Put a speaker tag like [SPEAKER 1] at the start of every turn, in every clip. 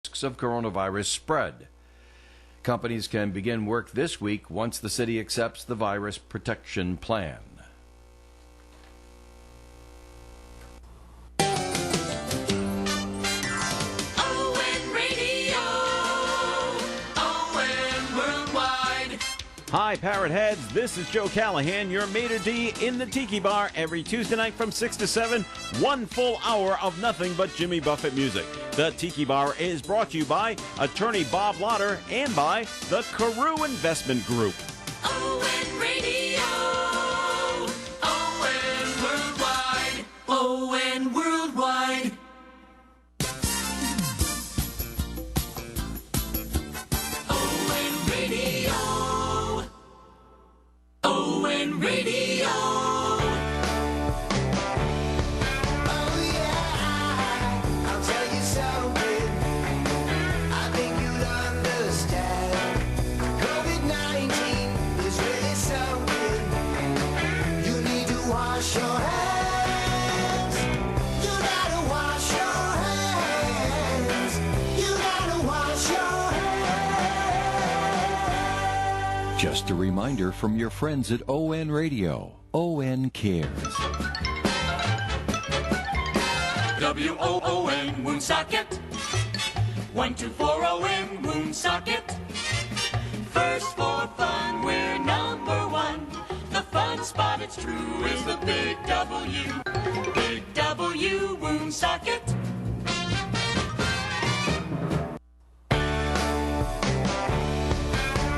[SPEAKER 1] risks of coronavirus spread. Companies can begin work this week once the city accepts the virus protection plan.
[SPEAKER 2] Hi, Parrot Heads. This is Joe Callahan, your maitre d' in the Tiki Bar every Tuesday night from 6 to 7. 1 full hour of nothing but Jimmy Buffett music. The Tiki Bar is brought to you by attorney Bob Lauder and by the Carew Investment Group.
[SPEAKER 3] ON Radio. ON Worldwide. ON Worldwide. ON Radio. ON Radio.
[SPEAKER 4] Oh yeah, I'll tell you something. I think you'd understand. COVID-19 is really something. You need to wash your hands. You gotta wash your hands. You gotta wash your hands.
[SPEAKER 5] Just a reminder from your friends at ON Radio. ON Cares.
[SPEAKER 3] WOON Woonsocket. 1240 Woonsocket. First for fun, we're number one. The fun spot, it's true, is the Big W. Big W Woonsocket.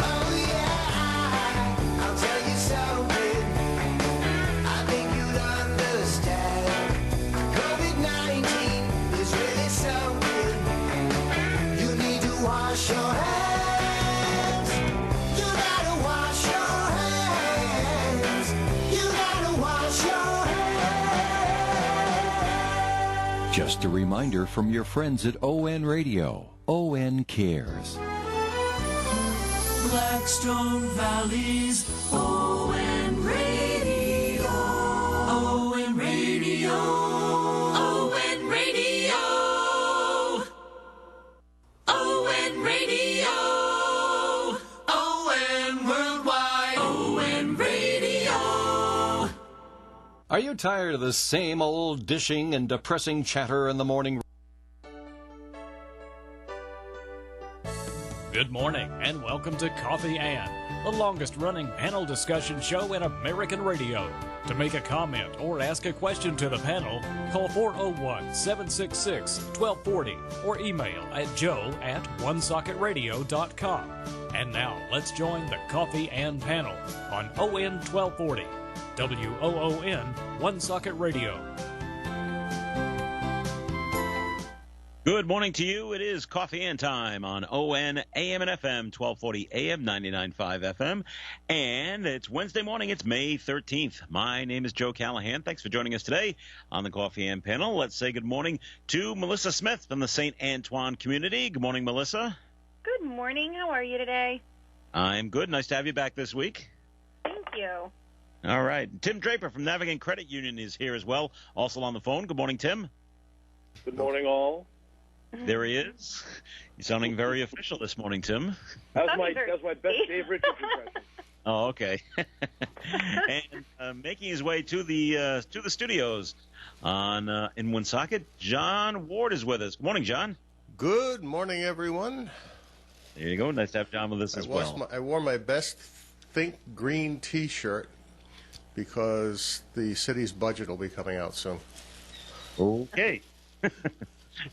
[SPEAKER 4] Oh yeah, I'll tell you something. I think you'd understand. COVID-19 is really something. You need to wash your hands. You gotta wash your hands. You gotta wash your hands.
[SPEAKER 5] Just a reminder from your friends at ON Radio. ON Cares.
[SPEAKER 3] Blackstone Valley's ON Radio. ON Radio. ON Radio. ON Radio. ON Worldwide. ON Radio.
[SPEAKER 1] Are you tired of the same old dishing and depressing chatter in the morning?
[SPEAKER 6] Good morning and welcome to Coffee and, the longest running panel discussion show in American radio. To make a comment or ask a question to the panel, call 401-766-1240 or email at joe@onesocketradio.com. And now let's join the Coffee and panel on ON 1240, WOON One Socket Radio.
[SPEAKER 2] Good morning to you. It is Coffee and Time on ON AM and FM, 1240 AM, 99.5 FM. And it's Wednesday morning. It's May 13th. My name is Joe Callahan. Thanks for joining us today on the Coffee and panel. Let's say good morning to Melissa Smith from the St. Antoine community. Good morning, Melissa.
[SPEAKER 7] Good morning. How are you today?
[SPEAKER 2] I'm good. Nice to have you back this week.
[SPEAKER 7] Thank you.
[SPEAKER 2] All right. Tim Draper from Navigant Credit Union is here as well, also on the phone. Good morning, Tim.
[SPEAKER 8] Good morning, all.
[SPEAKER 2] There he is. You're sounding very official this morning, Tim.
[SPEAKER 8] That's my best favorite impression.
[SPEAKER 2] Oh, okay. And making his way to the studios in Woonsocket, John Ward is with us. Good morning, John.
[SPEAKER 9] Good morning, everyone.
[SPEAKER 2] There you go. Nice to have John with us as well.
[SPEAKER 9] I wore my best Think Green T-shirt because the city's budget will be coming out soon.
[SPEAKER 2] Okay.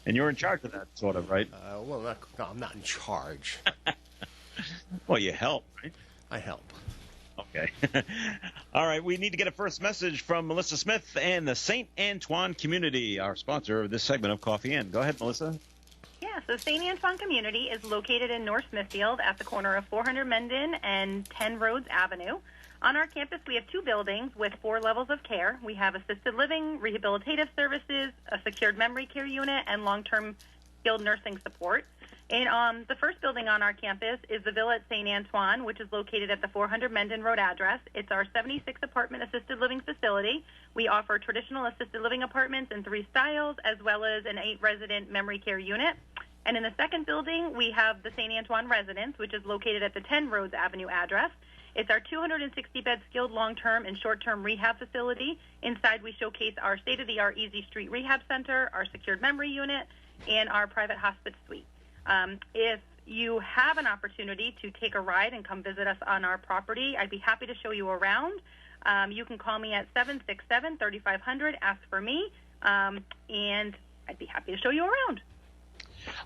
[SPEAKER 2] And you're in charge of that, sort of, right?
[SPEAKER 9] No, I'm not in charge.
[SPEAKER 2] Well, you help, right?
[SPEAKER 9] I help.
[SPEAKER 2] Okay. All right, we need to get a first message from Melissa Smith and the St. Antoine community, our sponsor of this segment of Coffee In. Go ahead, Melissa.
[SPEAKER 7] Yeah, so St. Antoine community is located in North Smithfield at the corner of 400 Menden and 10 Rhodes Avenue. On our campus, we have 2 buildings with 4 levels of care. We have assisted living, rehabilitative services, a secured memory care unit, and long-term skilled nursing support. And the first building on our campus is the Villa at St. Antoine, which is located at the 400 Menden Road address. It's our 76-apartment assisted living facility. We offer traditional assisted living apartments in 3 styles, as well as an 8-resident memory care unit. And in the second building, we have the St. Antoine Residence, which is located at the 10 Rhodes Avenue address. It's our 260-bed skilled long-term and short-term rehab facility. Inside, we showcase our state-of-the-art Easy Street Rehab Center, our secured memory unit, and our private hospice suite. If you have an opportunity to take a ride and come visit us on our property, I'd be happy to show you around. You can call me at 767-3500, ask for me, and I'd be happy to show you around.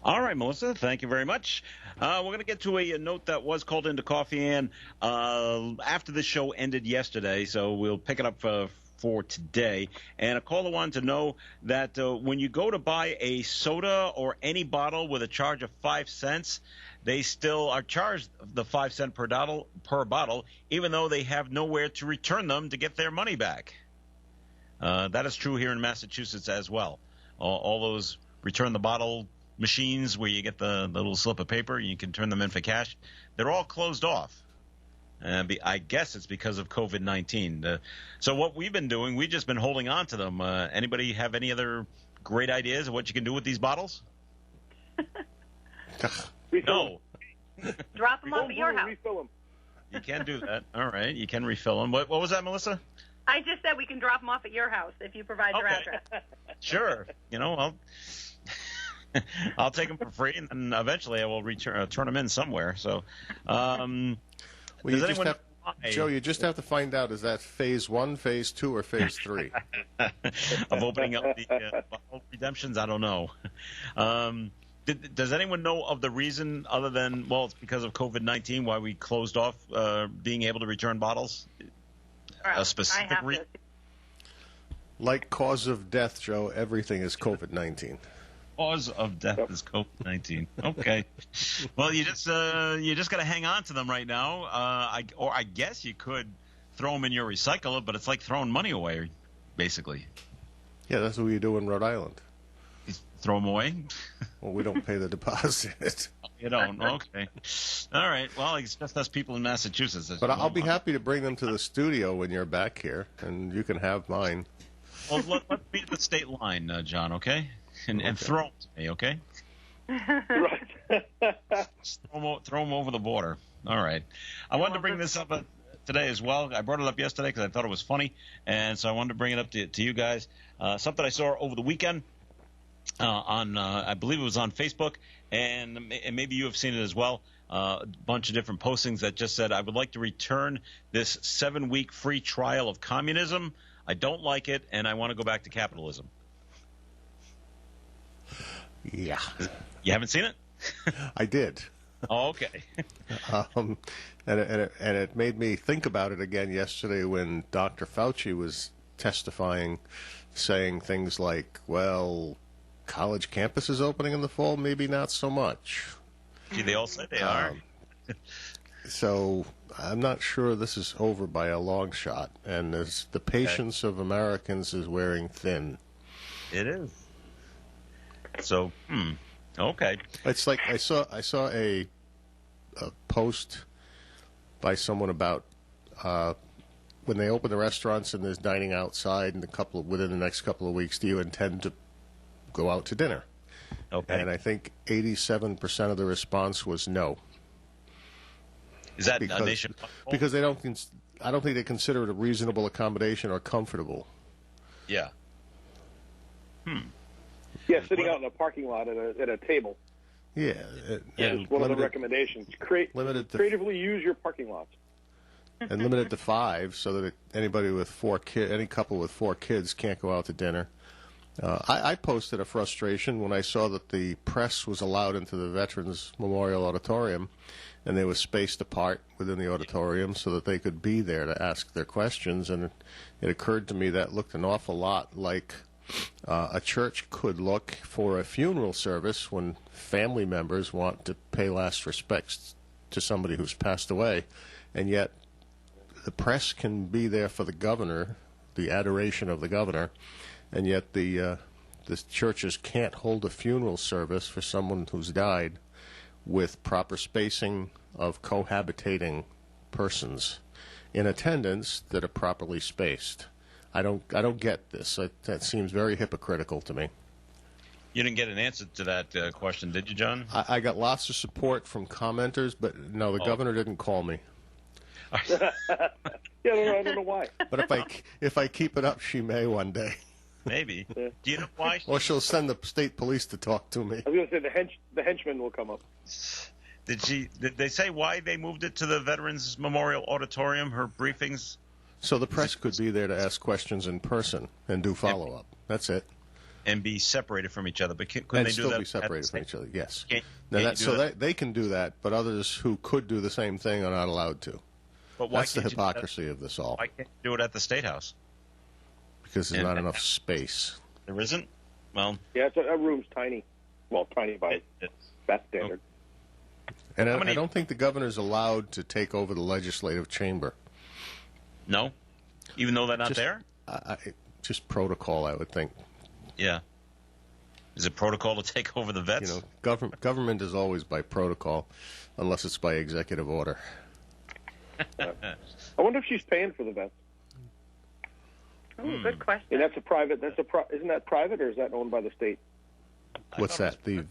[SPEAKER 2] All right, Melissa, thank you very much. We're going to get to a note that was called into Coffee Ann after the show ended yesterday, so we'll pick it up for today. And a caller wanted to know that when you go to buy a soda or any bottle with a charge of 5 cents, they still are charged the 5 cent per bottle, even though they have nowhere to return them to get their money back. That is true here in Massachusetts as well. All those return the bottle machines where you get the little slip of paper, you can turn them in for cash, they're all closed off. I guess it's because of COVID-19. So what we've been doing, we've just been holding on to them. Anybody have any other great ideas of what you can do with these bottles? No.
[SPEAKER 7] Drop them off at your house.
[SPEAKER 8] Refill them.
[SPEAKER 2] You can do that. All right. You can refill them. What was that, Melissa?
[SPEAKER 7] I just said we can drop them off at your house if you provide your address.
[SPEAKER 2] Sure. I'll take them for free, and then eventually I will turn them in somewhere. So,
[SPEAKER 9] Joe, you just have to find out, is that phase 1, phase 2, or phase 3?
[SPEAKER 2] Of opening up the bottle redemptions? I don't know. Does anyone know of the reason other than, well, it's because of COVID-19, why we closed off being able to return bottles? A specific reason?
[SPEAKER 9] Like cause of death, Joe, everything is COVID-19.
[SPEAKER 2] Cause of death is COVID-19. Okay. Well, you just got to hang on to them right now. I guess you could throw them in your recycler, but it's like throwing money away, basically.
[SPEAKER 9] Yeah, that's what we do in Rhode Island.
[SPEAKER 2] You throw them away?
[SPEAKER 9] Well, we don't pay the deposit.
[SPEAKER 2] You don't? Okay. All right. Well, it's just us people in Massachusetts.
[SPEAKER 9] But I'll be happy to bring them to the studio when you're back here, and you can have mine.
[SPEAKER 2] Well, let's be at the state line, John, okay? And throw them to me, okay?
[SPEAKER 8] Right.
[SPEAKER 2] Throw them over the border. All right. I wanted to bring this up today as well. I brought it up yesterday because I thought it was funny, and so I wanted to bring it up to you guys. Something I saw over the weekend on, I believe it was on Facebook, and maybe you have seen it as well. A bunch of different postings that just said, I would like to return this 7-week free trial of communism. I don't like it, and I want to go back to capitalism.
[SPEAKER 9] Yeah.
[SPEAKER 2] You haven't seen it?
[SPEAKER 9] I did.
[SPEAKER 2] Oh, okay.
[SPEAKER 9] And it made me think about it again yesterday when Dr. Fauci was testifying, saying things like, well, college campuses opening in the fall, maybe not so much.
[SPEAKER 2] Gee, they all say they are.
[SPEAKER 9] So I'm not sure this is over by a long shot, and the patience of Americans is wearing thin.
[SPEAKER 2] It is. So, okay.
[SPEAKER 9] It's like I saw a post by someone about when they open the restaurants and there's dining outside within the next couple of weeks, do you intend to go out to dinner?
[SPEAKER 2] Okay.
[SPEAKER 9] And I think 87% of the response was no.
[SPEAKER 2] Is that a nation?
[SPEAKER 9] Because I don't think they consider it a reasonable accommodation or comfortable.
[SPEAKER 2] Yeah.
[SPEAKER 8] Yeah, sitting out in a parking lot at a table.
[SPEAKER 9] Yeah.
[SPEAKER 8] It's one of the recommendations. Creatively use your parking lots.
[SPEAKER 9] And limit it to 5 so that any couple with 4 kids can't go out to dinner. I posted a frustration when I saw that the press was allowed into the Veterans Memorial Auditorium, and they were spaced apart within the auditorium so that they could be there to ask their questions. And it occurred to me that looked an awful lot like a church could look for a funeral service when family members want to pay last respects to somebody who's passed away, and yet the press can be there for the governor, the adoration of the governor, and yet the churches can't hold a funeral service for someone who's died with proper spacing of cohabitating persons in attendance that are properly spaced. I don't get this. That seems very hypocritical to me.
[SPEAKER 2] You didn't get an answer to that question, did you, John?
[SPEAKER 9] I got lots of support from commenters, but no, the governor didn't call me.
[SPEAKER 8] Yeah, I don't know why.
[SPEAKER 9] But if I keep it up, she may one day.
[SPEAKER 2] Maybe. Yeah. Do you know why?
[SPEAKER 9] Or she'll send the state police to talk to me.
[SPEAKER 8] I was going to say the henchmen will come up.
[SPEAKER 2] Did they say why they moved it to the Veterans Memorial Auditorium? Her briefings.
[SPEAKER 9] So the press could be there to ask questions in person and do follow up. That's it.
[SPEAKER 2] And be separated from each other, but couldn't
[SPEAKER 9] and
[SPEAKER 2] they do
[SPEAKER 9] still
[SPEAKER 2] that
[SPEAKER 9] be separated from each other? Yes. They can do that, but others who could do the same thing are not allowed to.
[SPEAKER 2] But why
[SPEAKER 9] That's the hypocrisy of this all.
[SPEAKER 2] Why can't you do it at the State House?
[SPEAKER 9] Because there's not enough space.
[SPEAKER 2] There isn't? Well,
[SPEAKER 8] yeah, that room's tiny. Well, tiny by that standard.
[SPEAKER 9] And I don't think the governor's allowed to take over the legislative chamber.
[SPEAKER 2] No? Even though they're not there?
[SPEAKER 9] Just protocol, I would think.
[SPEAKER 2] Yeah. Is it protocol to take over the vets?
[SPEAKER 9] You know, government is always by protocol, unless it's by executive order.
[SPEAKER 8] I wonder if she's paying for the vets.
[SPEAKER 7] Oh, good question.
[SPEAKER 8] And that's a private. Isn't that private, or is that owned by the state?
[SPEAKER 9] What's that?
[SPEAKER 8] The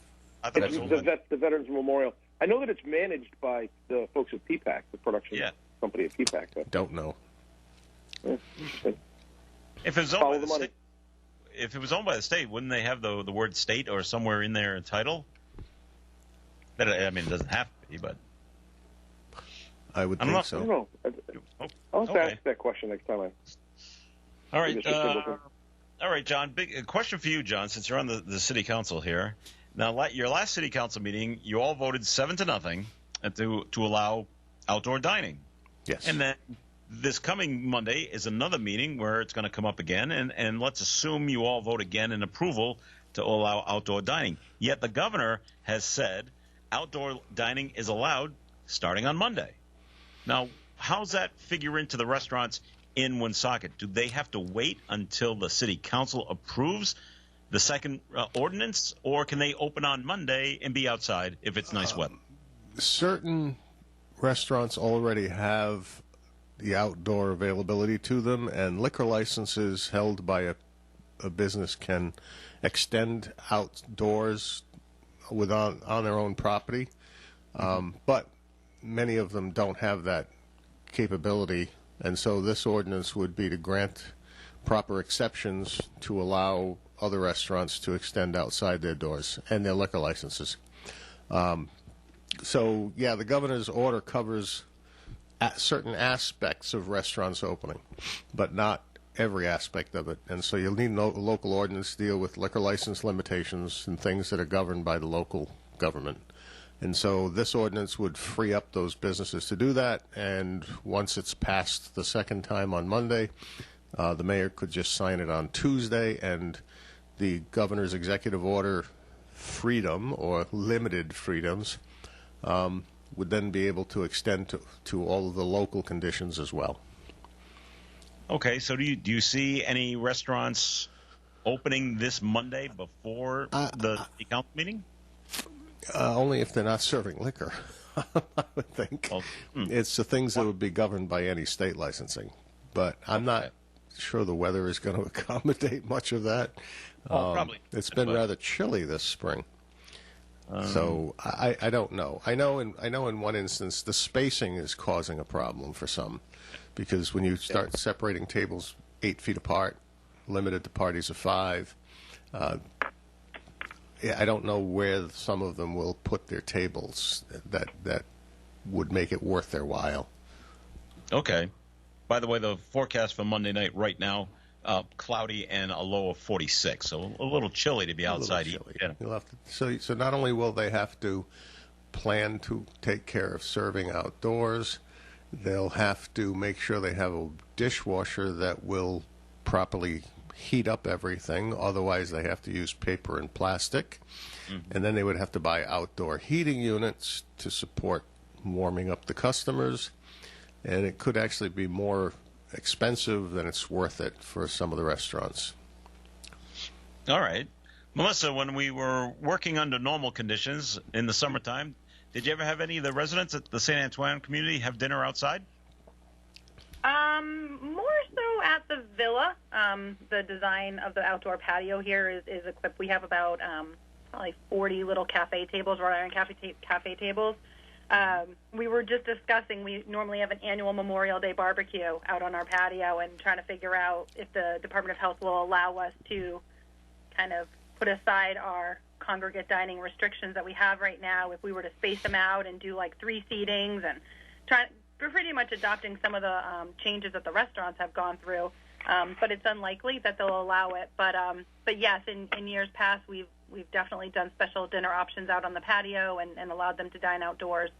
[SPEAKER 8] Veterans Memorial. I know that it's managed by the folks at PPAC, the production company at PPAC. But
[SPEAKER 9] don't know.
[SPEAKER 8] Yeah,
[SPEAKER 2] if it was owned by the state, if it was owned by the state, wouldn't they have the word state or somewhere in their title? That it doesn't have to be, but
[SPEAKER 9] I would think so.
[SPEAKER 8] I don't know. I'll have to ask that question next time.
[SPEAKER 2] All right, John. Big question for you, John. Since you're on the city council here, now your last city council meeting, you all voted 7-0 to allow outdoor dining.
[SPEAKER 9] Yes.
[SPEAKER 2] And then this coming Monday is another meeting where it's going to come up again, and let's assume you all vote again in approval to allow outdoor dining. Yet the governor has said outdoor dining is allowed starting on Monday. Now, how's that figure into the restaurants in Woonsocket? Do they have to wait until the city council approves the second ordinance, or can they open on Monday and be outside if it's nice weather?
[SPEAKER 9] Certain restaurants already have the outdoor availability to them, and liquor licenses held by a business can extend outdoors on their own property, but many of them don't have that capability, and so this ordinance would be to grant proper exceptions to allow other restaurants to extend outside their doors and their liquor licenses. So, yeah, the governor's order covers certain aspects of restaurants opening, but not every aspect of it. And so you'll need a local ordinance to deal with liquor license limitations and things that are governed by the local government. And so this ordinance would free up those businesses to do that, and once it's passed the second time on Monday, the mayor could just sign it on Tuesday, and the governor's executive order freedom, or limited freedoms, would then be able to extend to all of the local conditions as well.
[SPEAKER 2] Okay, so do you see any restaurants opening this Monday before the council meeting?
[SPEAKER 9] Only if they're not serving liquor, I would think. Well, it's the things that would be governed by any state licensing. But I'm not sure the weather is going to accommodate much of that.
[SPEAKER 2] Probably.
[SPEAKER 9] It's been rather chilly this spring. So I don't know. I know in one instance the spacing is causing a problem for some, because when you start separating tables 8 feet apart, limited to parties of 5, I don't know where some of them will put their tables that would make it worth their while.
[SPEAKER 2] Okay. By the way, the forecast for Monday night right now, cloudy and a low of 46, so a little chilly to be outside eating.
[SPEAKER 9] You'll have to, so not only will they have to plan to take care of serving outdoors, they'll have to make sure they have a dishwasher that will properly heat up everything. Otherwise, they have to use paper and plastic. And then they would have to buy outdoor heating units to support warming up the customers. And it could actually be more expensive than it's worth it for some of the restaurants.
[SPEAKER 2] All right. Melissa, when we were working under normal conditions in the summertime, did you ever have any of the residents at the St. Antoine community have dinner outside?
[SPEAKER 7] More so at the villa. The design of the outdoor patio here is equipped. We have about probably 40 little cafe tables, wrought iron cafe tables. We were just discussing, we normally have an annual Memorial Day barbecue out on our patio and trying to figure out if the Department of Health will allow us to kind of put aside our congregate dining restrictions that we have right now, if we were to space them out and do like 3 seatings and we're pretty much adopting some of the changes that the restaurants have gone through, but it's unlikely that they'll allow it. But yes, in years past, we've definitely done special dinner options out on the patio and allowed them to dine outdoors.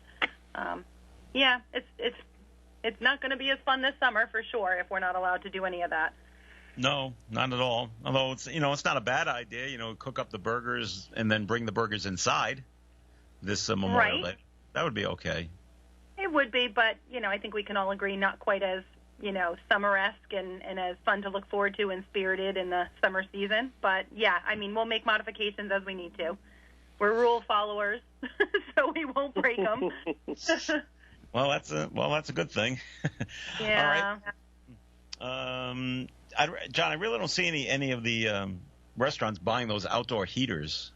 [SPEAKER 7] Yeah, it's not going to be as fun this summer for sure if we're not allowed to do any of that.
[SPEAKER 2] No, not at all. Although it's not a bad idea. Cook up the burgers and then bring the burgers inside this Memorial Day. That would be okay.
[SPEAKER 7] It would be, but I think we can all agree not quite as summer-esque and as fun to look forward to and spirited in the summer season. But yeah, we'll make modifications as we need to. We're rule followers, so we won't break them.
[SPEAKER 2] Well, that's a good thing.
[SPEAKER 7] Yeah.
[SPEAKER 2] All right. John, I really don't see any of the restaurants buying those outdoor heaters.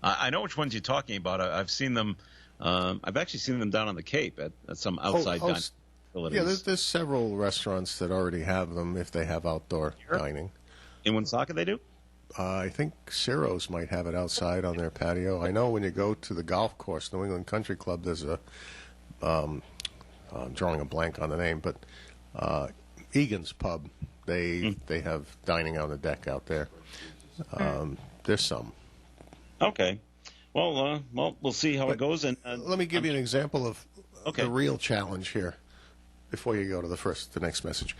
[SPEAKER 2] I know which ones you're talking about. I've seen them. I've actually seen them down on the Cape at some outside dining facilities.
[SPEAKER 9] Yeah, there's several restaurants that already have them if they have outdoor dining.
[SPEAKER 2] In Woonsocket they do?
[SPEAKER 9] I think Ciro's might have it outside on their patio. I know when you go to the golf course, New England Country Club, there's a I'm drawing a blank on the name, but Egan's Pub. They have dining on the deck out there. There's some.
[SPEAKER 2] Okay. Well, we'll see how it goes. And
[SPEAKER 9] let me give you an example of the real challenge here before you go to the next message.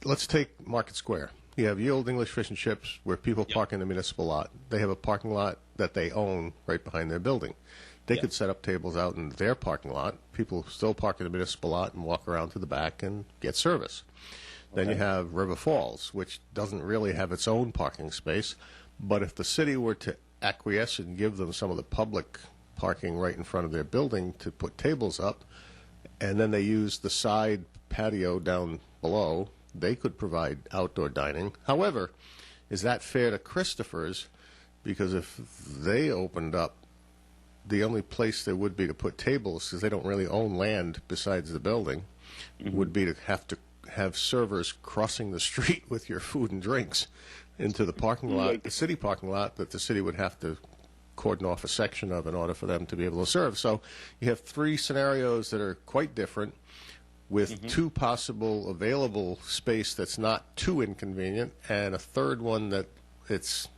[SPEAKER 9] Let's take Market Square. You have Ye Olde English Fish and Chips where people park in the municipal lot. They have a parking lot that they own right behind their building. They could set up tables out in their parking lot. People still park in the municipal lot and walk around to the back and get service. Then you have River Falls, which doesn't really have its own parking space. But if the city were to acquiesce and give them some of the public parking right in front of their building to put tables up, and then they use the side patio down below, they could provide outdoor dining. However, is that fair to Christopher's? Because if they opened up, the only place there would be to put tables, because they don't really own land besides the building, would be to have servers crossing the street with your food and drinks into the parking lot, the city parking lot, that the city would have to cordon off a section of in order for them to be able to serve. So you have 3 scenarios that are quite different with 2 possible available space that's not too inconvenient, and a third one that it's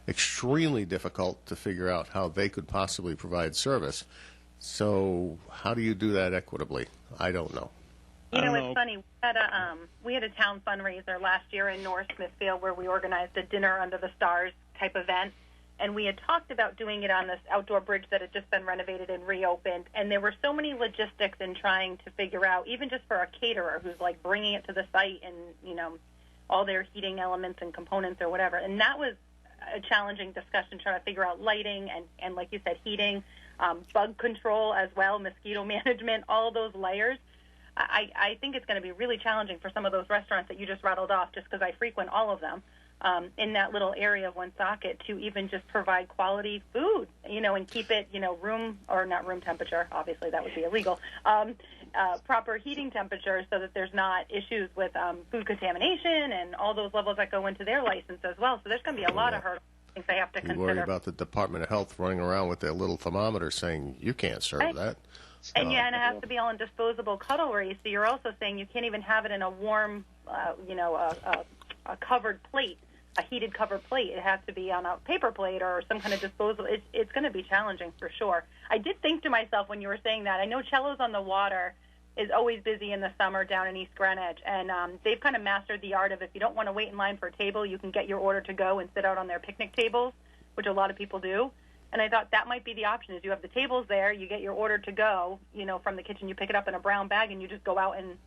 [SPEAKER 9] extremely difficult to figure out how they could possibly provide service. So how do you do that equitably? I don't know.
[SPEAKER 7] It's funny. We had a town fundraiser last year in North Smithfield where we organized a dinner under the stars type event, and we had talked about doing it on this outdoor bridge that had just been renovated and reopened. And there were so many logistics in trying to figure out, even just for a caterer who's like bringing it to the site and all their heating elements and components or whatever. And that was a challenging discussion, trying to figure out lighting and like you said, heating, bug control as well, mosquito management, all of those layers. I think it's going to be really challenging for some of those restaurants that you just rattled off, just because I frequent all of them in that little area of Woonsocket, to even just provide quality food, and keep it, room, or not room temperature, obviously that would be illegal, proper heating temperature so that there's not issues with food contamination and all those levels that go into their license as well. So there's going to be a lot of hurdles I think they have to consider.
[SPEAKER 9] You worry about the Department of Health running around with their little thermometer saying, you can't serve that.
[SPEAKER 7] And and it has to be all in disposable cutlery. So you're also saying you can't even have it in a warm, a covered plate, a heated covered plate. It has to be on a paper plate or some kind of disposable. It's going to be challenging for sure. I did think to myself when you were saying that, I know Cello's on the Water is always busy in the summer down in East Greenwich, and they've kind of mastered the art of, if you don't want to wait in line for a table, you can get your order to go and sit out on their picnic tables, which a lot of people do. And I thought that might be the option, is you have the tables there, you get your order to go, from the kitchen, you pick it up in a brown bag, and you just go out and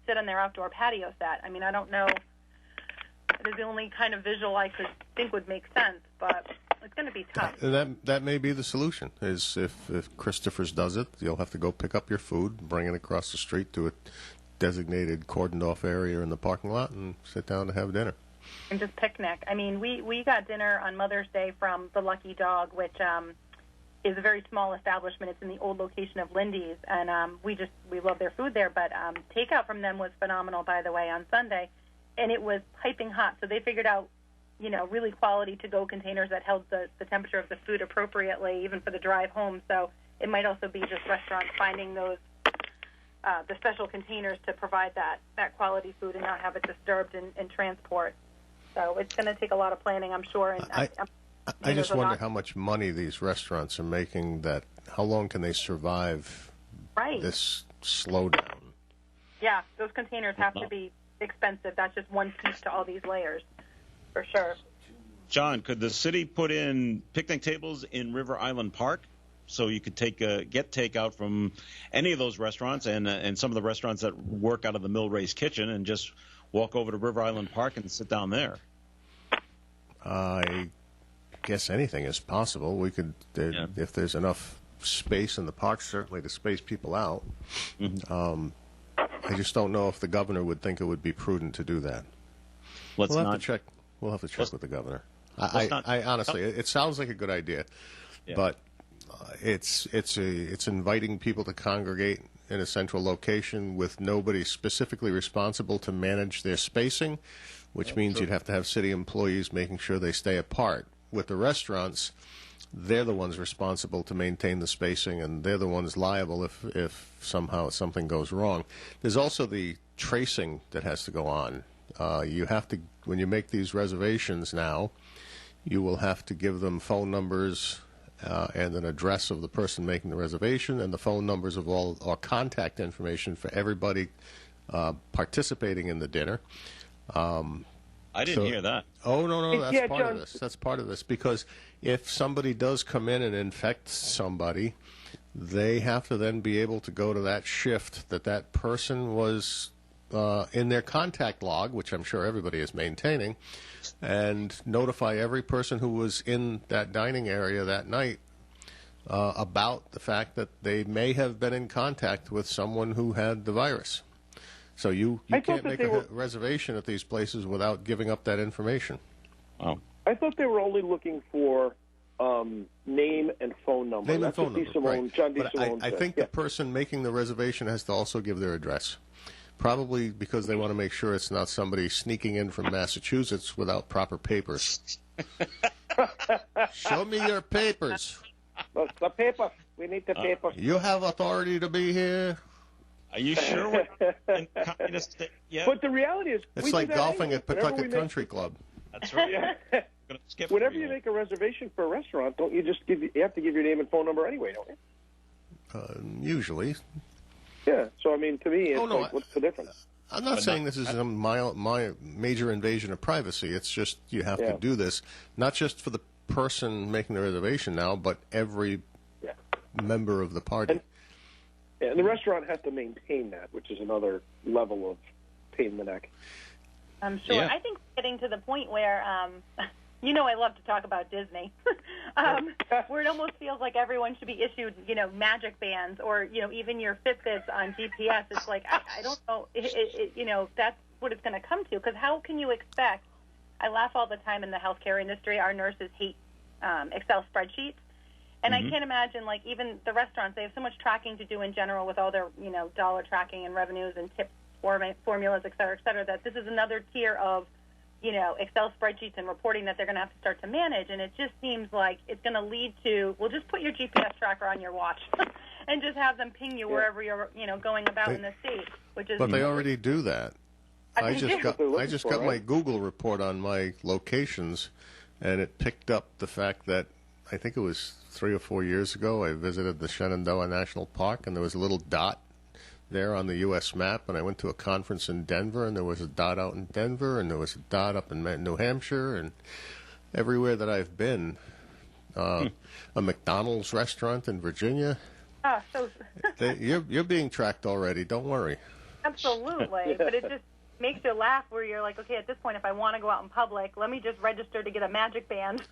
[SPEAKER 7] sit on their outdoor patio set. I mean, I don't know. It is the only kind of visual I could think would make sense, but it's going to be tough.
[SPEAKER 9] That may be the solution, is if Christopher's does it, you'll have to go pick up your food, bring it across the street to designated cordoned-off area in the parking lot and sit down to have dinner.
[SPEAKER 7] And just picnic. I mean, we got dinner on Mother's Day from the Lucky Dog, which is a very small establishment. It's in the old location of Lindy's, and we love their food there. But takeout from them was phenomenal, by the way, on Sunday, and it was piping hot. So they figured out, really quality to-go containers that held the temperature of the food appropriately, even for the drive home. So it might also be just restaurants finding those the special containers to provide that quality food and not have it disturbed in transport. So it's going to take a lot of planning, I'm sure. And
[SPEAKER 9] I just wonder how much money these restaurants are making. How long can they survive this slowdown? Yeah,
[SPEAKER 7] those containers have to be expensive. That's just one piece to all these layers, for sure.
[SPEAKER 2] John, could the city put in picnic tables in River Island Park so you could get takeout from any of those restaurants and some of the restaurants that work out of the Mill Race Kitchen and just walk over to River Island Park and sit down there?
[SPEAKER 9] I guess anything is possible. We could, if there's enough space in the park, certainly to space people out. Mm-hmm. I just don't know if the governor would think it would be prudent to do that. We'll have to check with the governor. I honestly, it sounds like a good idea, but it's inviting people to congregate in a central location with nobody specifically responsible to manage their spacing, which means you'd have to have city employees making sure they stay apart. With the restaurants, they're the ones responsible to maintain the spacing, and they're the ones liable if somehow something goes wrong. There's also the tracing that has to go on. You have to, when you make these reservations now, you will have to give them phone numbers and an address of the person making the reservation and the phone numbers of all or contact information for everybody participating in the dinner.
[SPEAKER 2] I didn't hear that.
[SPEAKER 9] Oh, no, that's part of this. That's part of this, because if somebody does come in and infect somebody, they have to then be able to go to that shift that person was in their contact log, which I'm sure everybody is maintaining, and notify every person who was in that dining area that night about the fact that they may have been in contact with someone who had the virus. So you can't make a reservation at these places without giving up that information.
[SPEAKER 2] Oh.
[SPEAKER 8] I thought they were only looking for name and phone number.
[SPEAKER 9] Name and phone number, right.
[SPEAKER 8] John D.
[SPEAKER 9] But
[SPEAKER 8] Simone
[SPEAKER 9] I think the person making the reservation has to also give their address. Probably because they want to make sure it's not somebody sneaking in from Massachusetts without proper papers. Show me your papers.
[SPEAKER 8] The paper. We need the paper.
[SPEAKER 9] You have authority to be here.
[SPEAKER 2] Are you sure we're in communist? Yeah.
[SPEAKER 8] But the reality is,
[SPEAKER 9] it's like golfing at Pawtucket Country Club.
[SPEAKER 2] That's right.
[SPEAKER 8] Whenever you make a reservation for a restaurant, don't you just you have to give your name and phone number anyway, don't you?
[SPEAKER 9] Usually.
[SPEAKER 8] Yeah. So I mean, to me, it's what's the difference?
[SPEAKER 9] I'm not saying this is a major invasion of privacy. It's just you have to do this, not just for the person making the reservation now, but every member of the party.
[SPEAKER 8] And the restaurant has to maintain that, which is another level of pain in the neck.
[SPEAKER 7] I'm sure. Yeah. I think getting to the point where, I love to talk about Disney, where it almost feels like everyone should be issued, magic bands or, even your Fitbits on GPS. It's like, I don't know, that's what it's going to come to. Because how can you expect, I laugh all the time in the healthcare industry, our nurses hate Excel spreadsheets. And I can't imagine, like, even the restaurants, they have so much tracking to do in general with all their, dollar tracking and revenues and tip formulas, et cetera, that this is another tier of, Excel spreadsheets and reporting that they're going to have to start to manage. And it just seems like it's going to lead to, well, just put your GPS tracker on your watch and just have them ping you wherever you're, going about in the state.
[SPEAKER 9] But they already do that. I just got my Google report on my locations, and it picked up the fact that I think it was 3 or 4 years ago, I visited the Shenandoah National Park, and there was a little dot there on the U.S. map, and I went to a conference in Denver, and there was a dot out in Denver, and there was a dot up in New Hampshire, and everywhere that I've been, a McDonald's restaurant in Virginia.
[SPEAKER 7] Oh, so
[SPEAKER 9] you're being tracked already. Don't worry.
[SPEAKER 7] Absolutely, but it just makes you laugh where you're like, okay, at this point, if I want to go out in public, let me just register to get a magic band.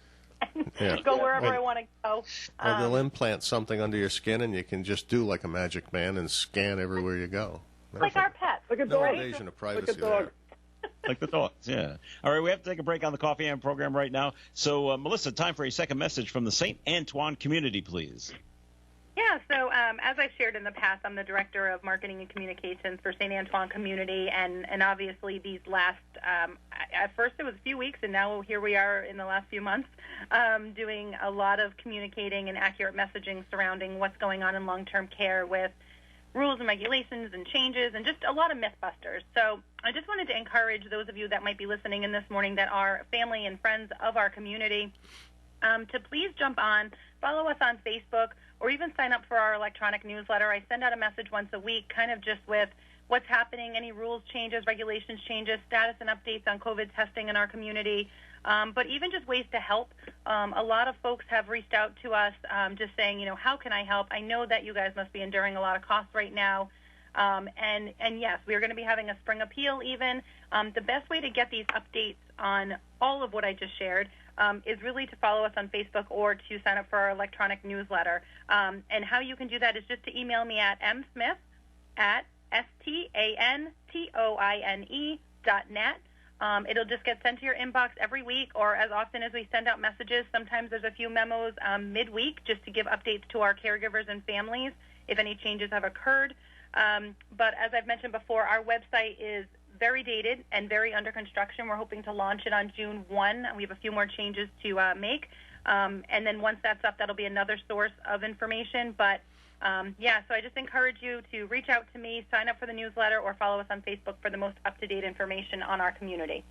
[SPEAKER 7] Go wherever I want to go.
[SPEAKER 9] Or they'll implant something under your skin, and you can just do like a magic band and scan everywhere you go.
[SPEAKER 7] Like our pets.
[SPEAKER 8] Like a
[SPEAKER 9] No
[SPEAKER 8] dog.
[SPEAKER 9] invasion of privacy
[SPEAKER 8] Like a dog.
[SPEAKER 2] Like the dogs, yeah. All right, we have to take a break on the Coffee Am program right now. So, Melissa, time for a second message from the St. Antoine community, please.
[SPEAKER 7] Yeah, so as I've shared in the past, I'm the Director of Marketing and Communications for St. Antoine Community, and obviously these last, at first it was a few weeks, and now here we are in the last few months, doing a lot of communicating and accurate messaging surrounding what's going on in long-term care with rules and regulations and changes and just a lot of myth busters. So I just wanted to encourage those of you that might be listening in this morning that are family and friends of our community to please jump on, follow us on Facebook, or even sign up for our electronic newsletter. I send out a message once a week, kind of just with what's happening, any rules changes, regulations changes, status and updates on COVID testing in our community, but even just ways to help. A lot of folks have reached out to us just saying, you know, how can I help? I know that you guys must be enduring a lot of costs right now. And yes, we are going to be having a spring appeal even. The best way to get these updates on all of what I just shared is really to follow us on Facebook or to sign up for our electronic newsletter. And how you can do that is just to email me at msmith@stantoine.net. It'll just get sent to your inbox every week, or as often as we send out messages. Sometimes there's a few memos midweek just to give updates to our caregivers and families if any changes have occurred. But as I've mentioned before, our website is very dated and very under construction. We're hoping to launch it on June 1. We have a few more changes to make. And then once that's up, that'll be another source of information. But, so I just encourage you to reach out to me, sign up for the newsletter, or follow us on Facebook for the most up-to-date information on our community.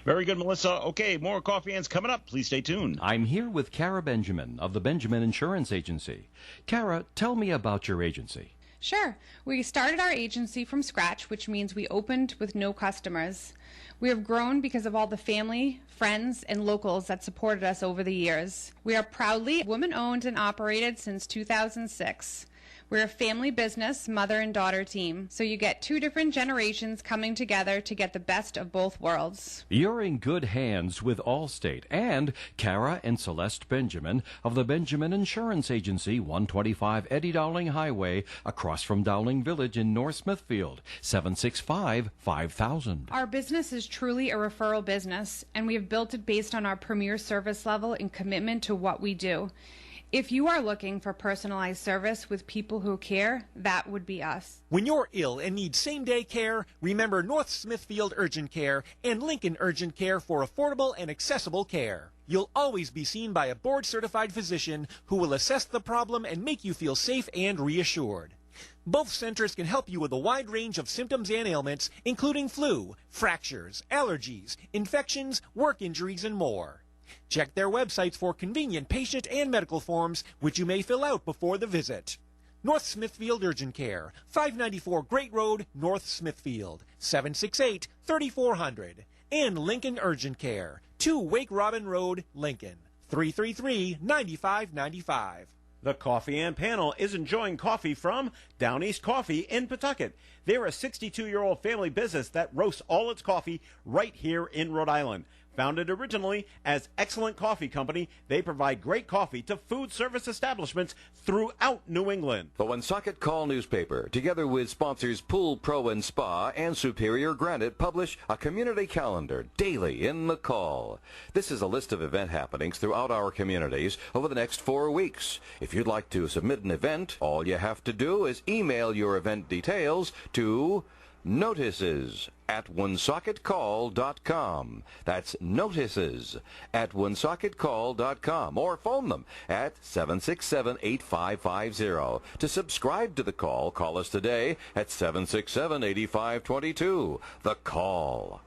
[SPEAKER 2] Very good, Melissa. Okay, more Coffee Ants coming up. Please stay tuned.
[SPEAKER 1] I'm here with Kara Benjamin of the Benjamin Insurance Agency. Kara, tell me about your agency.
[SPEAKER 10] Sure. We started our agency from scratch, which means we opened with no customers. We have grown because of all the family, friends, and locals that supported us over the years. We are proudly woman-owned and operated since 2006. We're a family business, mother and daughter team, so you get two different generations coming together to get the best of both worlds.
[SPEAKER 1] You're in good hands with Allstate and Kara and Celeste Benjamin of the Benjamin Insurance Agency, 125 Eddie Dowling Highway, across from Dowling Village in North Smithfield, 765-5000.
[SPEAKER 10] Our business is truly a referral business, and we have built it based on our premier service level and commitment to what we do. If you are looking for personalized service with people who care, that would be us.
[SPEAKER 11] When you're ill and need same-day care, remember North Smithfield Urgent Care and Lincoln Urgent Care for affordable and accessible care. You'll always be seen by a board-certified physician who will assess the problem and make you feel safe and reassured. Both centers can help you with a wide range of symptoms and ailments, including flu, fractures, allergies, infections, work injuries, and more. Check their websites for convenient patient and medical forms, which you may fill out before the visit. North Smithfield Urgent Care, 594 Great Road, North Smithfield, 768-3400. And Lincoln Urgent Care, 2 Wake Robin Road, Lincoln, 333-9595.
[SPEAKER 2] The Coffee Ant panel is enjoying coffee from Down East Coffee in Pawtucket. They're a 62-year-old family business that roasts all its coffee right here in Rhode Island. Founded originally as Excellent Coffee Company, they provide great coffee to food service establishments throughout New England.
[SPEAKER 12] The Woonsocket Call newspaper, together with sponsors Pool Pro and Spa and Superior Granite, publish a community calendar daily in the Call. This is a list of event happenings throughout our communities over the next 4 weeks. If you'd like to submit an event, all you have to do is email your event details to notices@woonsocketcall.com. That's notices@woonsocketcall.com, or phone them at 767-8550. To subscribe to the Call, call us today at 767-8522. The Call.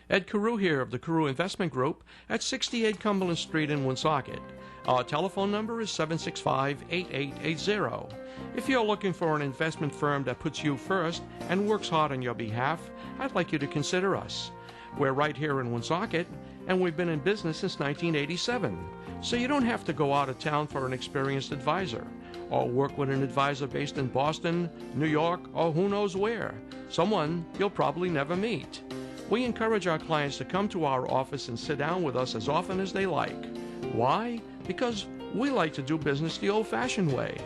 [SPEAKER 13] Ed Carew here of the Carew Investment Group at 68 Cumberland Street in Woonsocket. Our telephone number is 765-8880. If you're looking for an investment firm that puts you first and works hard on your behalf, I'd like you to consider us. We're right here in Woonsocket, and we've been in business since 1987. So you don't have to go out of town for an experienced advisor, or work with an advisor based in Boston, New York, or who knows where. Someone you'll probably never meet. We encourage our clients to come to our office and sit down with us as often as they like. Why? Because We like to do business the old-fashioned way.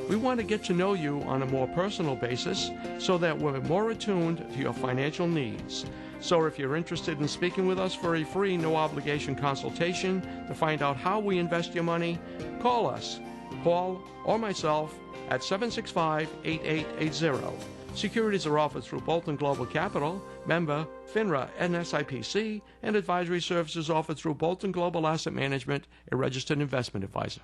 [SPEAKER 13] We want to get to know you on a more personal basis so that we're more attuned to your financial needs. So if you're interested in speaking with us for a free, no-obligation consultation to find out how we invest your money, call us, Paul or myself, at 765-8880. Securities are offered through Bolton Global Capital, member FINRA and SIPC, and advisory services offered through Bolton Global Asset Management, a registered investment advisor.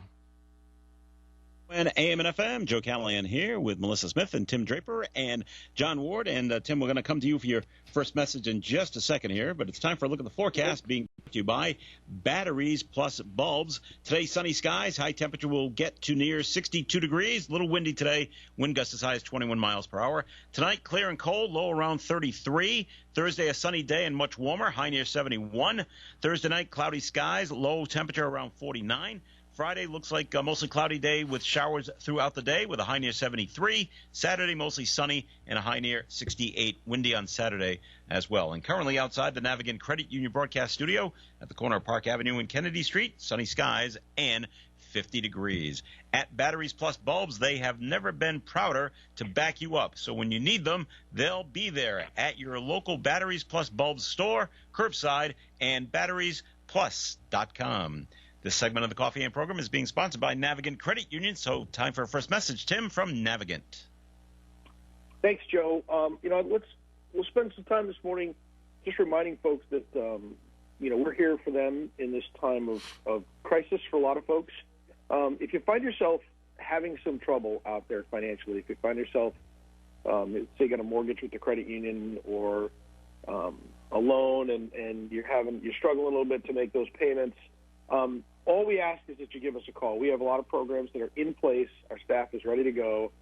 [SPEAKER 2] And AM and FM, Joe Callahan here with Melissa Smith and Tim Draper and John Ward. And Tim, we're going to come to you for your first message in just a second here, but it's time for a look at the forecast being brought to you by Batteries Plus Bulbs. Today, sunny skies, high temperature will get to near 62 degrees, a little windy today, wind gusts as high as 21 miles per hour. Tonight, clear and cold, low around 33. Thursday, a sunny day and much warmer, high near 71. Thursday night, cloudy skies, low temperature around 49. Friday looks like a mostly cloudy day with showers throughout the day with a high near 73. Saturday, mostly sunny and a high near 68. Windy on Saturday as well. And currently outside the Navigant Credit Union broadcast studio at the corner of Park Avenue and Kennedy Street, sunny skies and 50 degrees. At Batteries Plus Bulbs, they have never been prouder to back you up. So when you need them, they'll be there at your local Batteries Plus Bulbs store, curbside, and batteriesplus.com. This segment of the Coffee and program is being sponsored by Navigant Credit Union. So time for a first message, Tim, from Navigant.
[SPEAKER 8] Thanks, Joe. We'll spend some time this morning just reminding folks that we're here for them in this time of crisis for a lot of folks. If you find yourself having some trouble out there financially, if you find yourself, say, you got a mortgage with the credit union or a loan, and you're struggling a little bit to make those payments. All we ask is that you give us a call. We have a lot of programs that are in place. Our staff is ready to go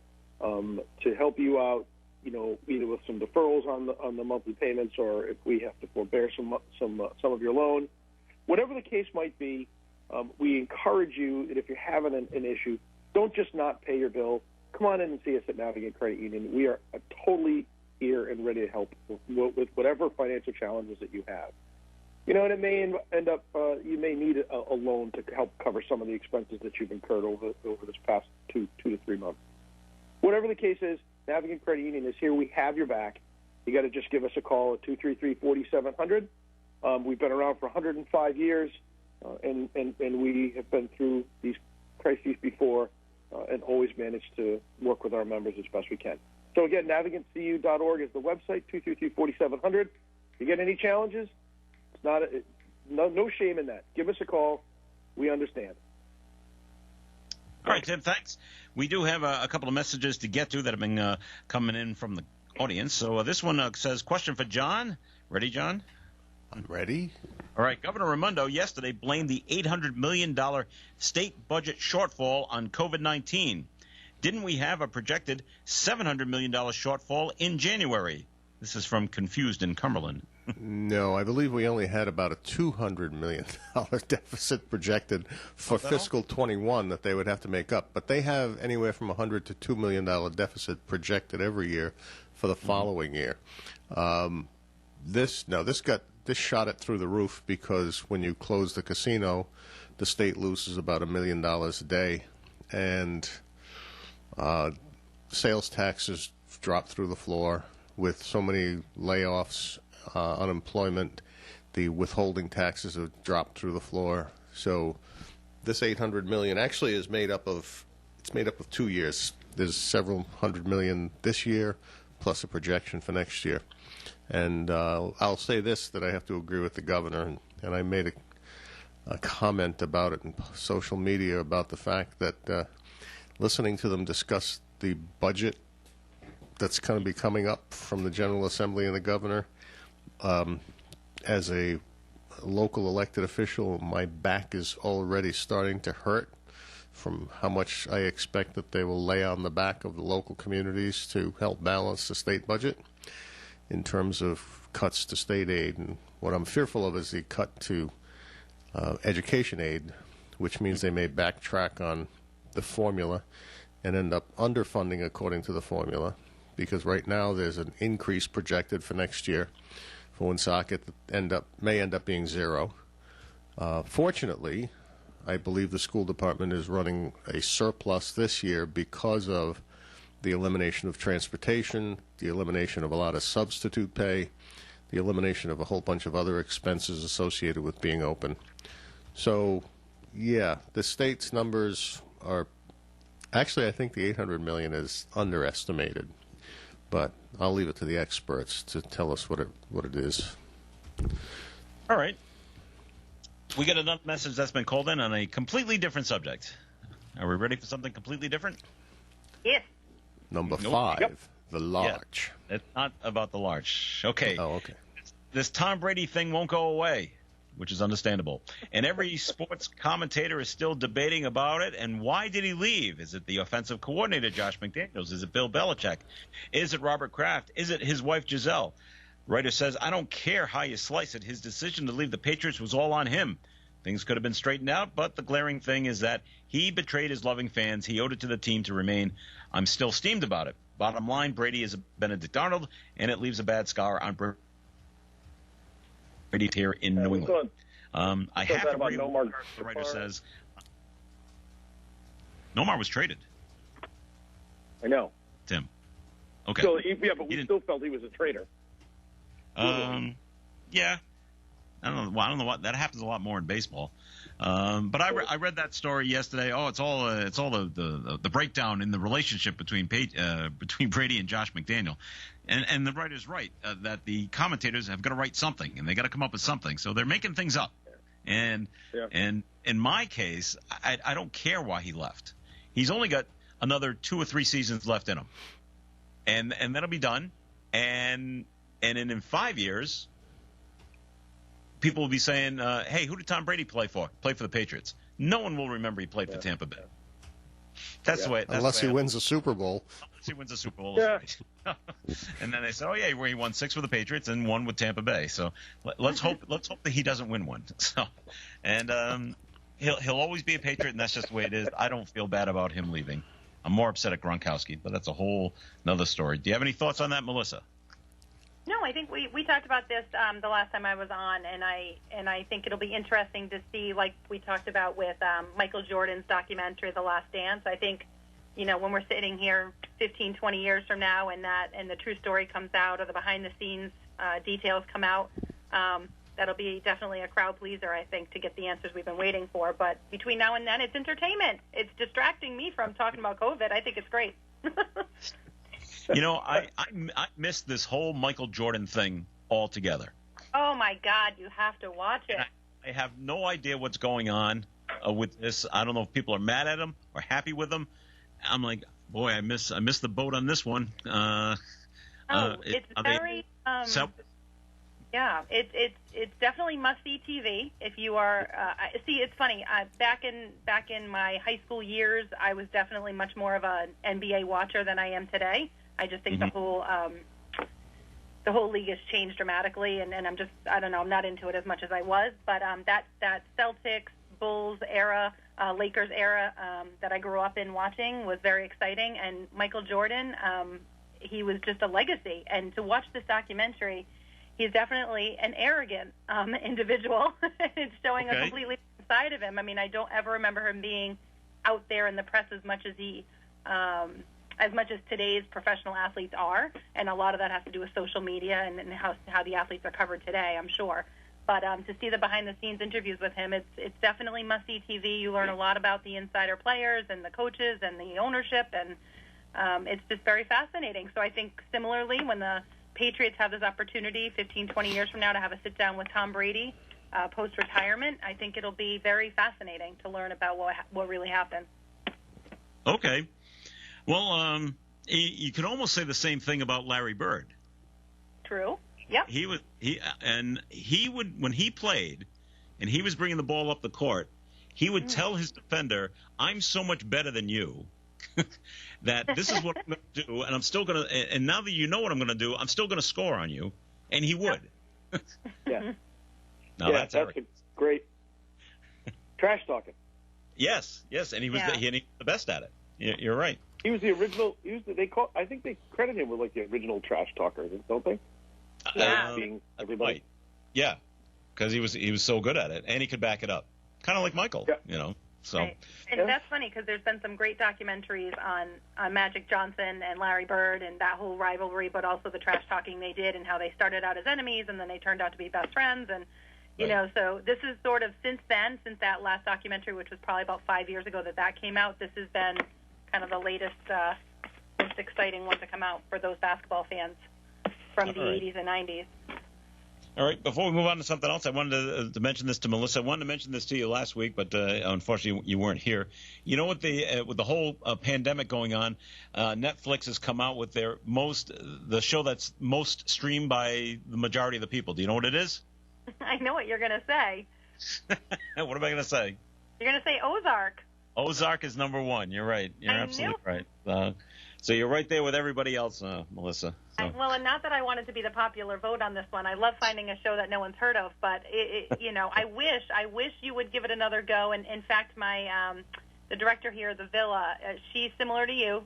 [SPEAKER 8] to help you out, either with some deferrals on the monthly payments, or if we have to forbear some of your loan. Whatever the case might be, we encourage you that if you're having an issue, don't just not pay your bill. Come on in and see us at Navigant Credit Union. We are totally here and ready to help with whatever financial challenges that you have. And it may end up you may need a loan to help cover some of the expenses that you've incurred over this past two to 3 months. Whatever the case is, Navigant Credit Union is here. We have your back. You got to just give us a call at 233-4700. We've been around for 105 years, and we have been through these crises before and always managed to work with our members as best we can. So again, navigantcu.org is the website, 233-4700. You get any challenges? No shame in that. Give us a call. We understand.
[SPEAKER 2] All right, Tim, thanks. We do have a couple of messages to get to that have been coming in from the audience. So this one says, question for John. Ready, John?
[SPEAKER 9] I'm ready.
[SPEAKER 2] All right. Governor Raimondo yesterday blamed the $800 million state budget shortfall on COVID-19. Didn't we have a projected $700 million shortfall in January? This is from Confused in Cumberland.
[SPEAKER 9] No, I believe we only had about a $200 million deficit projected for fiscal 21 that they would have to make up. But they have anywhere from $100 to $2 million deficit projected every year for the following year. This shot it through the roof because when you close the casino, the state loses about $1 million a day, and sales taxes drop through the floor with so many layoffs. Unemployment, the withholding taxes have dropped through the floor. So this $800 million actually is made up of 2 years. There's several hundred million this year, plus a projection for next year. And I'll say this, that I have to agree with the governor, and I made a comment about it in social media about the fact that listening to them discuss the budget that's going to be coming up from the General Assembly and the governor, as a local elected official, my back is already starting to hurt from how much I expect that they will lay on the back of the local communities to help balance the state budget in terms of cuts to state aid. And what I'm fearful of is the cut to education aid, which means they may backtrack on the formula and end up underfunding according to the formula, because right now there's an increase projected for next year for Woonsocket that may end up being zero. Fortunately, I believe the school department is running a surplus this year because of the elimination of transportation, the elimination of a lot of substitute pay, the elimination of a whole bunch of other expenses associated with being open. So, yeah, the state's numbers are actually, I think the 800 million is underestimated, but I'll leave it to the experts to tell us what it is.
[SPEAKER 2] All right. We got another message that's been called in on a completely different subject. Are we ready for something completely different?
[SPEAKER 7] Yes.
[SPEAKER 9] Number
[SPEAKER 2] Nope.
[SPEAKER 9] 5,
[SPEAKER 2] Yep.
[SPEAKER 9] the large.
[SPEAKER 2] Yeah, it's not about the large. Okay.
[SPEAKER 9] Oh, okay.
[SPEAKER 2] This Tom Brady thing won't go away, which is understandable. And every sports commentator is still debating about it. And why did he leave? Is it the offensive coordinator, Josh McDaniels? Is it Bill Belichick? Is it Robert Kraft? Is it his wife, Giselle? Writer says, I don't care how you slice it. His decision to leave the Patriots was all on him. Things could have been straightened out, but the glaring thing is that he betrayed his loving fans. He owed it to the team to remain. I'm still steamed about it. Bottom line, Brady is a Benedict Arnold, and it leaves a bad scar on Brady here in New England. I have to agree with what the writer says. Nomar was traded.
[SPEAKER 8] I know.
[SPEAKER 2] Tim. Okay.
[SPEAKER 8] So, but we still felt he was a traitor.
[SPEAKER 2] Yeah. I don't know what that happens a lot more in baseball. But I read that story yesterday. Oh, it's all the breakdown in the relationship between Brady and Josh McDaniel, and the writer's right that the commentators have got to write something and they got to come up with something. So they're making things up. And in my case, I don't care why he left. He's only got another 2 or 3 seasons left in him, and that'll be done. And in 5 years, people will be saying, hey, who did Tom Brady play for? Play for the Patriots. No one will remember he played for Tampa Bay. That's the way.
[SPEAKER 9] Unless he wins a Super Bowl.
[SPEAKER 2] Unless he wins a Super Bowl. Yeah. And then they say, oh yeah, he won 6 with the Patriots and 1 with Tampa Bay. So let's hope that he doesn't win one. So, and he'll always be a Patriot, and that's just the way it is. I don't feel bad about him leaving. I'm more upset at Gronkowski, but that's a whole another story. Do you have any thoughts on that, Melissa?
[SPEAKER 7] No, I think we talked about this the last time I was on, and I think it'll be interesting to see, like we talked about with Michael Jordan's documentary, The Last Dance. I think, when we're sitting here 15, 20 years from now, and the true story comes out, or the behind-the-scenes details come out, that'll be definitely a crowd pleaser, I think, to get the answers we've been waiting for. But between now and then, it's entertainment. It's distracting me from talking about COVID. I think it's great.
[SPEAKER 2] I missed this whole Michael Jordan thing altogether.
[SPEAKER 7] Oh, my God, you have to watch it.
[SPEAKER 2] I have no idea what's going on with this. I don't know if people are mad at him or happy with him. I'm like, boy, I miss the boat on this one.
[SPEAKER 7] It's very yeah, it's definitely must-see TV if you are. See, it's funny. Back in my high school years, I was definitely much more of an NBA watcher than I am today. I just think the whole league has changed dramatically, and I don't know, I'm not into it as much as I was. But that Celtics, Bulls era, Lakers era that I grew up in watching was very exciting. And Michael Jordan, he was just a legacy. And to watch this documentary, he's definitely an arrogant individual. It's showing a completely different side of him. I mean, I don't ever remember him being out there in the press as much as today's professional athletes are, and a lot of that has to do with social media and how the athletes are covered today, I'm sure. But to see the behind-the-scenes interviews with him, it's definitely must-see TV. You learn a lot about the insider players and the coaches and the ownership, and it's just very fascinating. So I think similarly, when the Patriots have this opportunity 15, 20 years from now to have a sit-down with Tom Brady post-retirement, I think it'll be very fascinating to learn about what really happened.
[SPEAKER 2] Okay. Well, you could almost say the same thing about Larry Bird.
[SPEAKER 7] True. Yep.
[SPEAKER 2] He would when he played, and he was bringing the ball up the court, he would tell his defender, "I'm so much better than you that this is what I'm going to do, and I'm still going to. And now that you know what I'm going to do, I'm still going to score on you." And he would.
[SPEAKER 8] Yeah.
[SPEAKER 2] Now
[SPEAKER 8] that's a great trash talking.
[SPEAKER 2] Yes, and he was the best at it. You're right.
[SPEAKER 8] He was the original. I think they credit him with like the original trash talker, don't they?
[SPEAKER 2] Being everybody. Right. Yeah, because he was so good at it, and he could back it up. kind of like Michael, you know. So.
[SPEAKER 7] Right. And that's funny because there's been some great documentaries on Magic Johnson and Larry Bird and that whole rivalry, but also the trash talking they did and how they started out as enemies and then they turned out to be best friends. And, you know, so this is sort of since then, since that last documentary, which was probably about 5 years ago that came out, this has been kind of the latest, most exciting one to come out for those basketball fans from the 80s and 90s.
[SPEAKER 2] All right, before we move on to something else, I wanted to mention this to Melissa. I wanted to mention this to you last week, but unfortunately you weren't here. You know, with the whole pandemic going on, Netflix has come out with the show that's most streamed by the majority of the people. Do you know what it is?
[SPEAKER 7] I know what you're going to say.
[SPEAKER 2] What am I going to say?
[SPEAKER 7] You're going to say Ozark.
[SPEAKER 2] Ozark is number one. You're right. You're absolutely right. So you're right there with everybody else, Melissa. So.
[SPEAKER 7] Well, and not that I wanted to be the popular vote on this one. I love finding a show that no one's heard of, but you know, I wish you would give it another go. And in fact, the director here, the Villa, she's similar to you.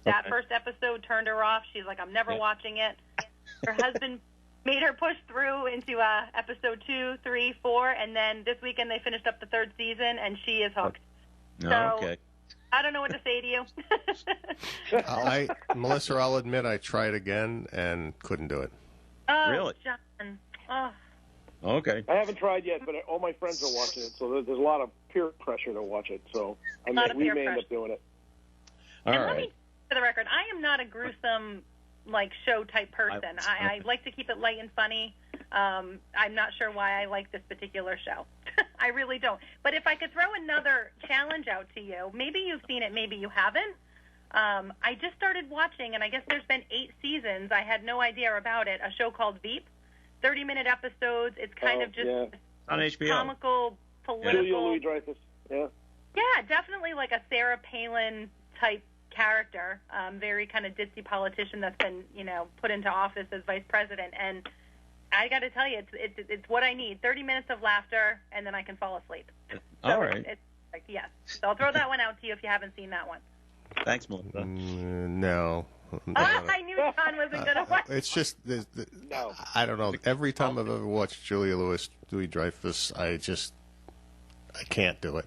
[SPEAKER 7] That first episode turned her off. She's like, I'm never watching it. Her husband made her push through into episode 2, 3, 4, and then this weekend they finished up the third season, and she is hooked.
[SPEAKER 2] Okay.
[SPEAKER 7] I don't know what to say to you.
[SPEAKER 9] Melissa, I'll admit I tried again and couldn't do it.
[SPEAKER 7] Oh,
[SPEAKER 2] really?
[SPEAKER 7] John. Oh.
[SPEAKER 2] Okay.
[SPEAKER 8] I haven't tried yet, but all my friends are watching it, so there's a lot of peer pressure to watch it. So we may end up doing it.
[SPEAKER 2] All right.
[SPEAKER 7] Let me, for the record, I am not a gruesome show type person. I like to keep it light and funny. I'm not sure why I like this particular show. I really don't. But if I could throw another challenge out to you, maybe you've seen it, maybe you haven't. I just started watching, and I guess there's been 8 seasons. I had no idea about it. A show called Veep, 30-minute episodes. It's kind of just
[SPEAKER 2] on HBO.
[SPEAKER 7] Comical, political.
[SPEAKER 8] Julia Louis-Dreyfus. Yeah.
[SPEAKER 7] Yeah, definitely like a Sarah Palin type character. Very kind of ditzy politician that's been, put into office as vice president. And I got to tell you, it's what I need. 30 minutes of laughter, and then I can fall asleep.
[SPEAKER 2] All right.
[SPEAKER 7] Yes. So I'll throw that one out to you if you haven't seen that one.
[SPEAKER 2] Thanks, Melissa.
[SPEAKER 9] No.
[SPEAKER 7] I knew John wasn't going to watch.
[SPEAKER 9] It's just, I don't know. Every time I've ever watched Julia Louis-Dreyfus, I can't do it.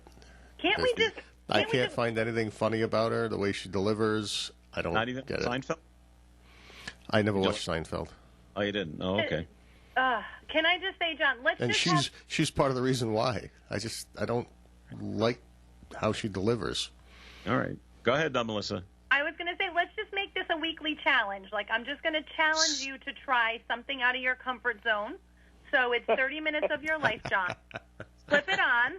[SPEAKER 7] Can't we just?
[SPEAKER 9] I can't find anything funny about her. The way she delivers, I don't
[SPEAKER 2] Not even
[SPEAKER 9] get
[SPEAKER 2] Seinfeld?
[SPEAKER 9] it. I never watched Seinfeld.
[SPEAKER 2] Oh, you didn't? Oh, okay.
[SPEAKER 7] Can I just say, John?
[SPEAKER 9] And she's part of the reason why. I don't like how she delivers.
[SPEAKER 2] All right. Go ahead, Melissa.
[SPEAKER 7] I was going to say, let's just make this a weekly challenge. I'm just going to challenge you to try something out of your comfort zone. So it's 30 minutes of your life, John. Flip it on.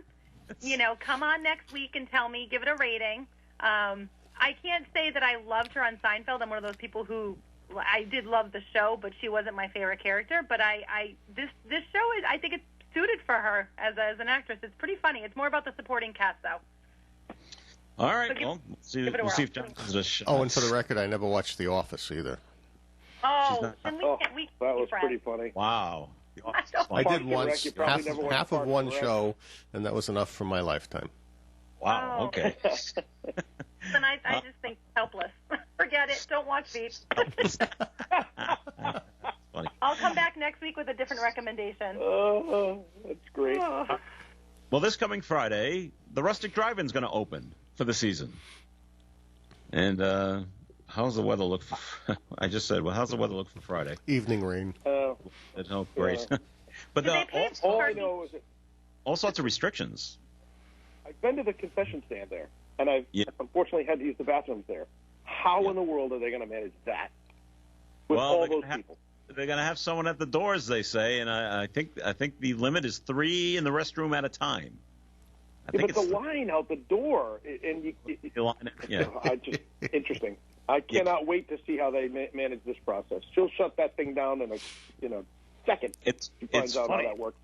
[SPEAKER 7] Come on next week and tell me, give it a rating. I can't say that I loved her on Seinfeld. I'm one of those people who I did love the show, but she wasn't my favorite character. But this show is, I think it's suited for her as an actress. It's pretty funny. It's more about the supporting cast, though.
[SPEAKER 2] All right. We'll see if John gives it a shot.
[SPEAKER 9] Oh, and for the record, I never watched The Office either.
[SPEAKER 7] Oh, then we
[SPEAKER 8] that was pretty funny.
[SPEAKER 2] Wow.
[SPEAKER 9] I did once, half of one show, and that was enough for my lifetime.
[SPEAKER 2] Wow, okay.
[SPEAKER 7] Then I just think helpless. Forget it. Don't watch Veep.
[SPEAKER 2] Funny.
[SPEAKER 7] I'll come back next week with a different recommendation.
[SPEAKER 8] That's great.
[SPEAKER 2] Well, this coming Friday, the Rustic Drive-In is going to open for the season. And how's the weather look I just said, how's the weather look for Friday?
[SPEAKER 9] Evening rain.
[SPEAKER 2] Oh, great. But
[SPEAKER 8] all I know is
[SPEAKER 2] all sorts of restrictions.
[SPEAKER 8] I've been to the concession stand there, and I've unfortunately had to use the bathrooms there. How in the world are they going to manage that with all those people?
[SPEAKER 2] They're going to have someone at the doors, they say, and I think the limit is 3 in the restroom at a time.
[SPEAKER 8] But the line out the door, and interesting. I cannot wait to see how they manage this process. She'll shut that thing down in a second. She finds out
[SPEAKER 2] funny.
[SPEAKER 8] how that works.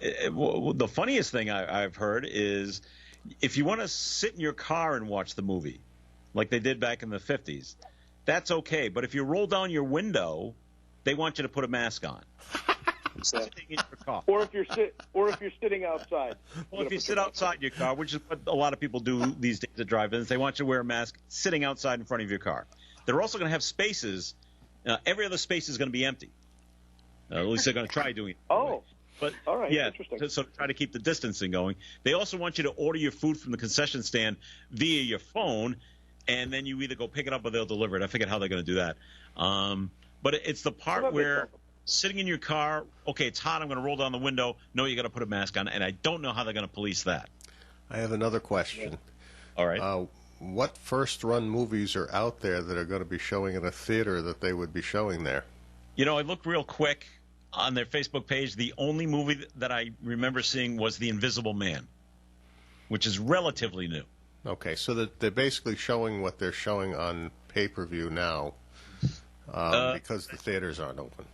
[SPEAKER 2] The funniest thing I've heard is if you want to sit in your car and watch the movie, like they did back in the 50s, that's okay. But if you roll down your window, they want you to put a mask on. Sitting in your car.
[SPEAKER 8] Or if you're sitting outside.
[SPEAKER 2] Well, if you sit outside your car, which is what a lot of people do these days at drive-ins, they want you to wear a mask sitting outside in front of your car. They're also going to have spaces. Every other space is going to be empty. At least they're going to try doing it.
[SPEAKER 8] Oh.
[SPEAKER 2] But
[SPEAKER 8] All right,
[SPEAKER 2] yeah,
[SPEAKER 8] interesting.
[SPEAKER 2] so try to keep the distancing going. They also want you to order your food from the concession stand via your phone, and then you either go pick it up or they'll deliver it. I forget how they're going to do that. But it's the part where sitting in your car, okay, it's hot, I'm going to roll down the window. No, you got to put a mask on, and I don't know how they're going to police that.
[SPEAKER 9] I have another question.
[SPEAKER 2] All right.
[SPEAKER 9] What first-run movies are out there that are going to be showing in a theater that they would be showing there?
[SPEAKER 2] You know, I looked real quick on their Facebook page. The only movie that I remember seeing was The Invisible Man, which is relatively new.
[SPEAKER 9] Okay, so that they're basically showing what they're showing on pay-per-view now because the theaters aren't open.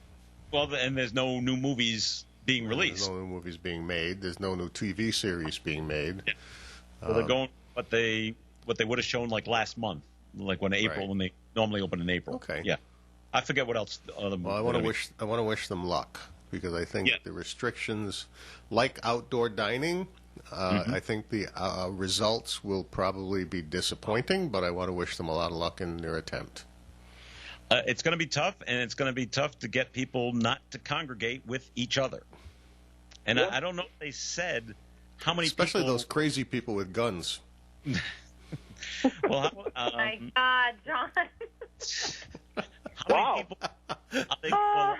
[SPEAKER 2] Well, and there's no new movies being released.
[SPEAKER 9] There's no new movies being made. There's no new TV series being made.
[SPEAKER 2] Yeah. So they're going what they would have shown like last month, like when they normally open in April.
[SPEAKER 9] Okay.
[SPEAKER 2] Yeah. I forget what else. Other
[SPEAKER 9] Well, I want to wish them luck because I think the restrictions, like outdoor dining, I think the results will probably be disappointing. But I want to wish them a lot of luck in their attempt.
[SPEAKER 2] It's going to be tough, and it's going to be tough to get people not to congregate with each other. And I don't know if they said how many
[SPEAKER 9] Especially
[SPEAKER 2] people...
[SPEAKER 9] those crazy people with guns.
[SPEAKER 2] Well,
[SPEAKER 7] oh my God, John.
[SPEAKER 2] How many people...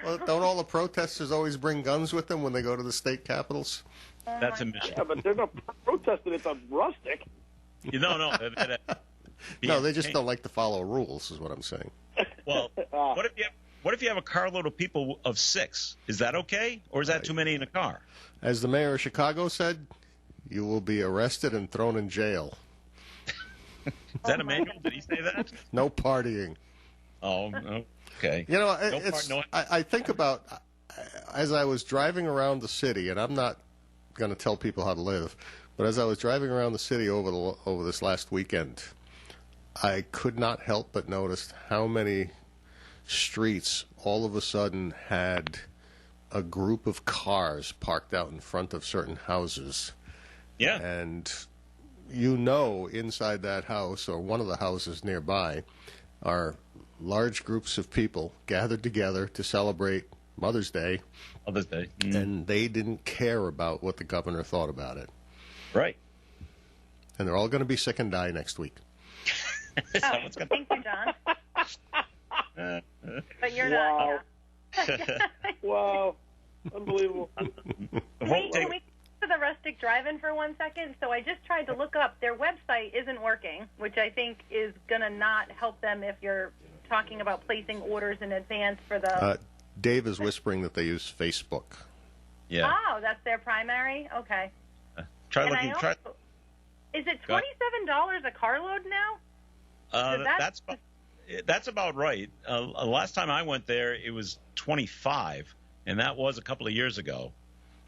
[SPEAKER 9] Well, don't all the protesters always bring guns with them when they go to the state capitals?
[SPEAKER 2] That's a mission.
[SPEAKER 8] Yeah, but they're not protesting. It's a rustic.
[SPEAKER 2] No.
[SPEAKER 9] No, they just don't like to follow rules, is what I'm saying.
[SPEAKER 2] Well, what if you have a carload of people of 6? Is that okay, or is that too many in a car?
[SPEAKER 9] As the mayor of Chicago said, you will be arrested and thrown in jail.
[SPEAKER 2] Is that Emmanuel? Did he say that?
[SPEAKER 9] No partying.
[SPEAKER 2] Oh, okay.
[SPEAKER 9] You know, I think about, as I was driving around the city, and I'm not going to tell people how to live, but as I was driving around the city over this last weekend, I could not help but notice how many streets all of a sudden had a group of cars parked out in front of certain houses.
[SPEAKER 2] Yeah.
[SPEAKER 9] And you know inside that house or one of the houses nearby are large groups of people gathered together to celebrate Mother's Day.
[SPEAKER 2] Mother's Day.
[SPEAKER 9] And they didn't care about what the governor thought about it.
[SPEAKER 2] Right.
[SPEAKER 9] And they're all going to be sick and die next week.
[SPEAKER 7] Thank you, John. But you're not. Yeah.
[SPEAKER 8] Wow. Unbelievable.
[SPEAKER 7] Can we go to the rustic drive-in for 1 second? So I just tried to look up. Their website isn't working, which I think is going to not help them if you're talking about placing orders in advance for the...
[SPEAKER 9] Dave is whispering that they use Facebook.
[SPEAKER 2] Yeah.
[SPEAKER 7] Oh, that's their primary? Okay.
[SPEAKER 2] Try
[SPEAKER 7] And
[SPEAKER 2] looking.
[SPEAKER 7] Is it $27 a carload now?
[SPEAKER 2] That's about right. Last time I went there, it was $25, and that was a couple of years ago.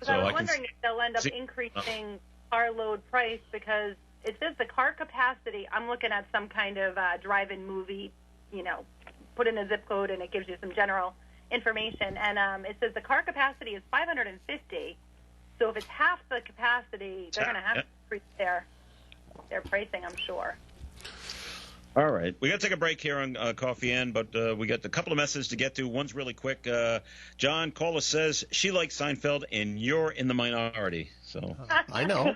[SPEAKER 7] So I was wondering if they'll end up increasing carload price because it says the car capacity. I'm looking at some kind of drive-in movie, put in a zip code and it gives you some general information. And it says the car capacity is 550. So if it's half the capacity, they're going to have to increase their pricing, I'm sure.
[SPEAKER 2] All right. We got to take a break here on Coffee In, but we got a couple of messages to get to. One's really quick. John, caller says she likes Seinfeld, and you're in the minority. So
[SPEAKER 9] I know.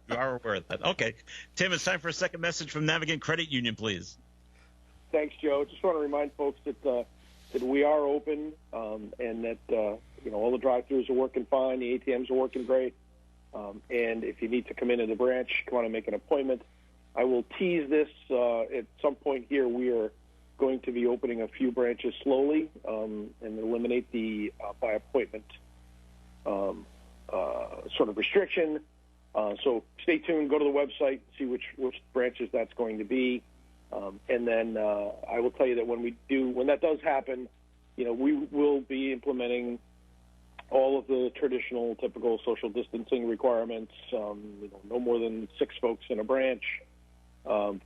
[SPEAKER 2] You are aware of that. Okay. Tim, it's time for a second message from Navigant Credit Union, please.
[SPEAKER 8] Thanks, Joe. Just want to remind folks that we are open and that all the drive-thrus are working fine. The ATMs are working great. And if you need to come into the branch, come on and make an appointment. I will tease this at some point here. We are going to be opening a few branches slowly and eliminate the by appointment sort of restriction. So stay tuned. Go to the website, see which branches that's going to be, and then I will tell you that when that does happen, we will be implementing all of the traditional, typical social distancing requirements. No more than 6 folks in a branch.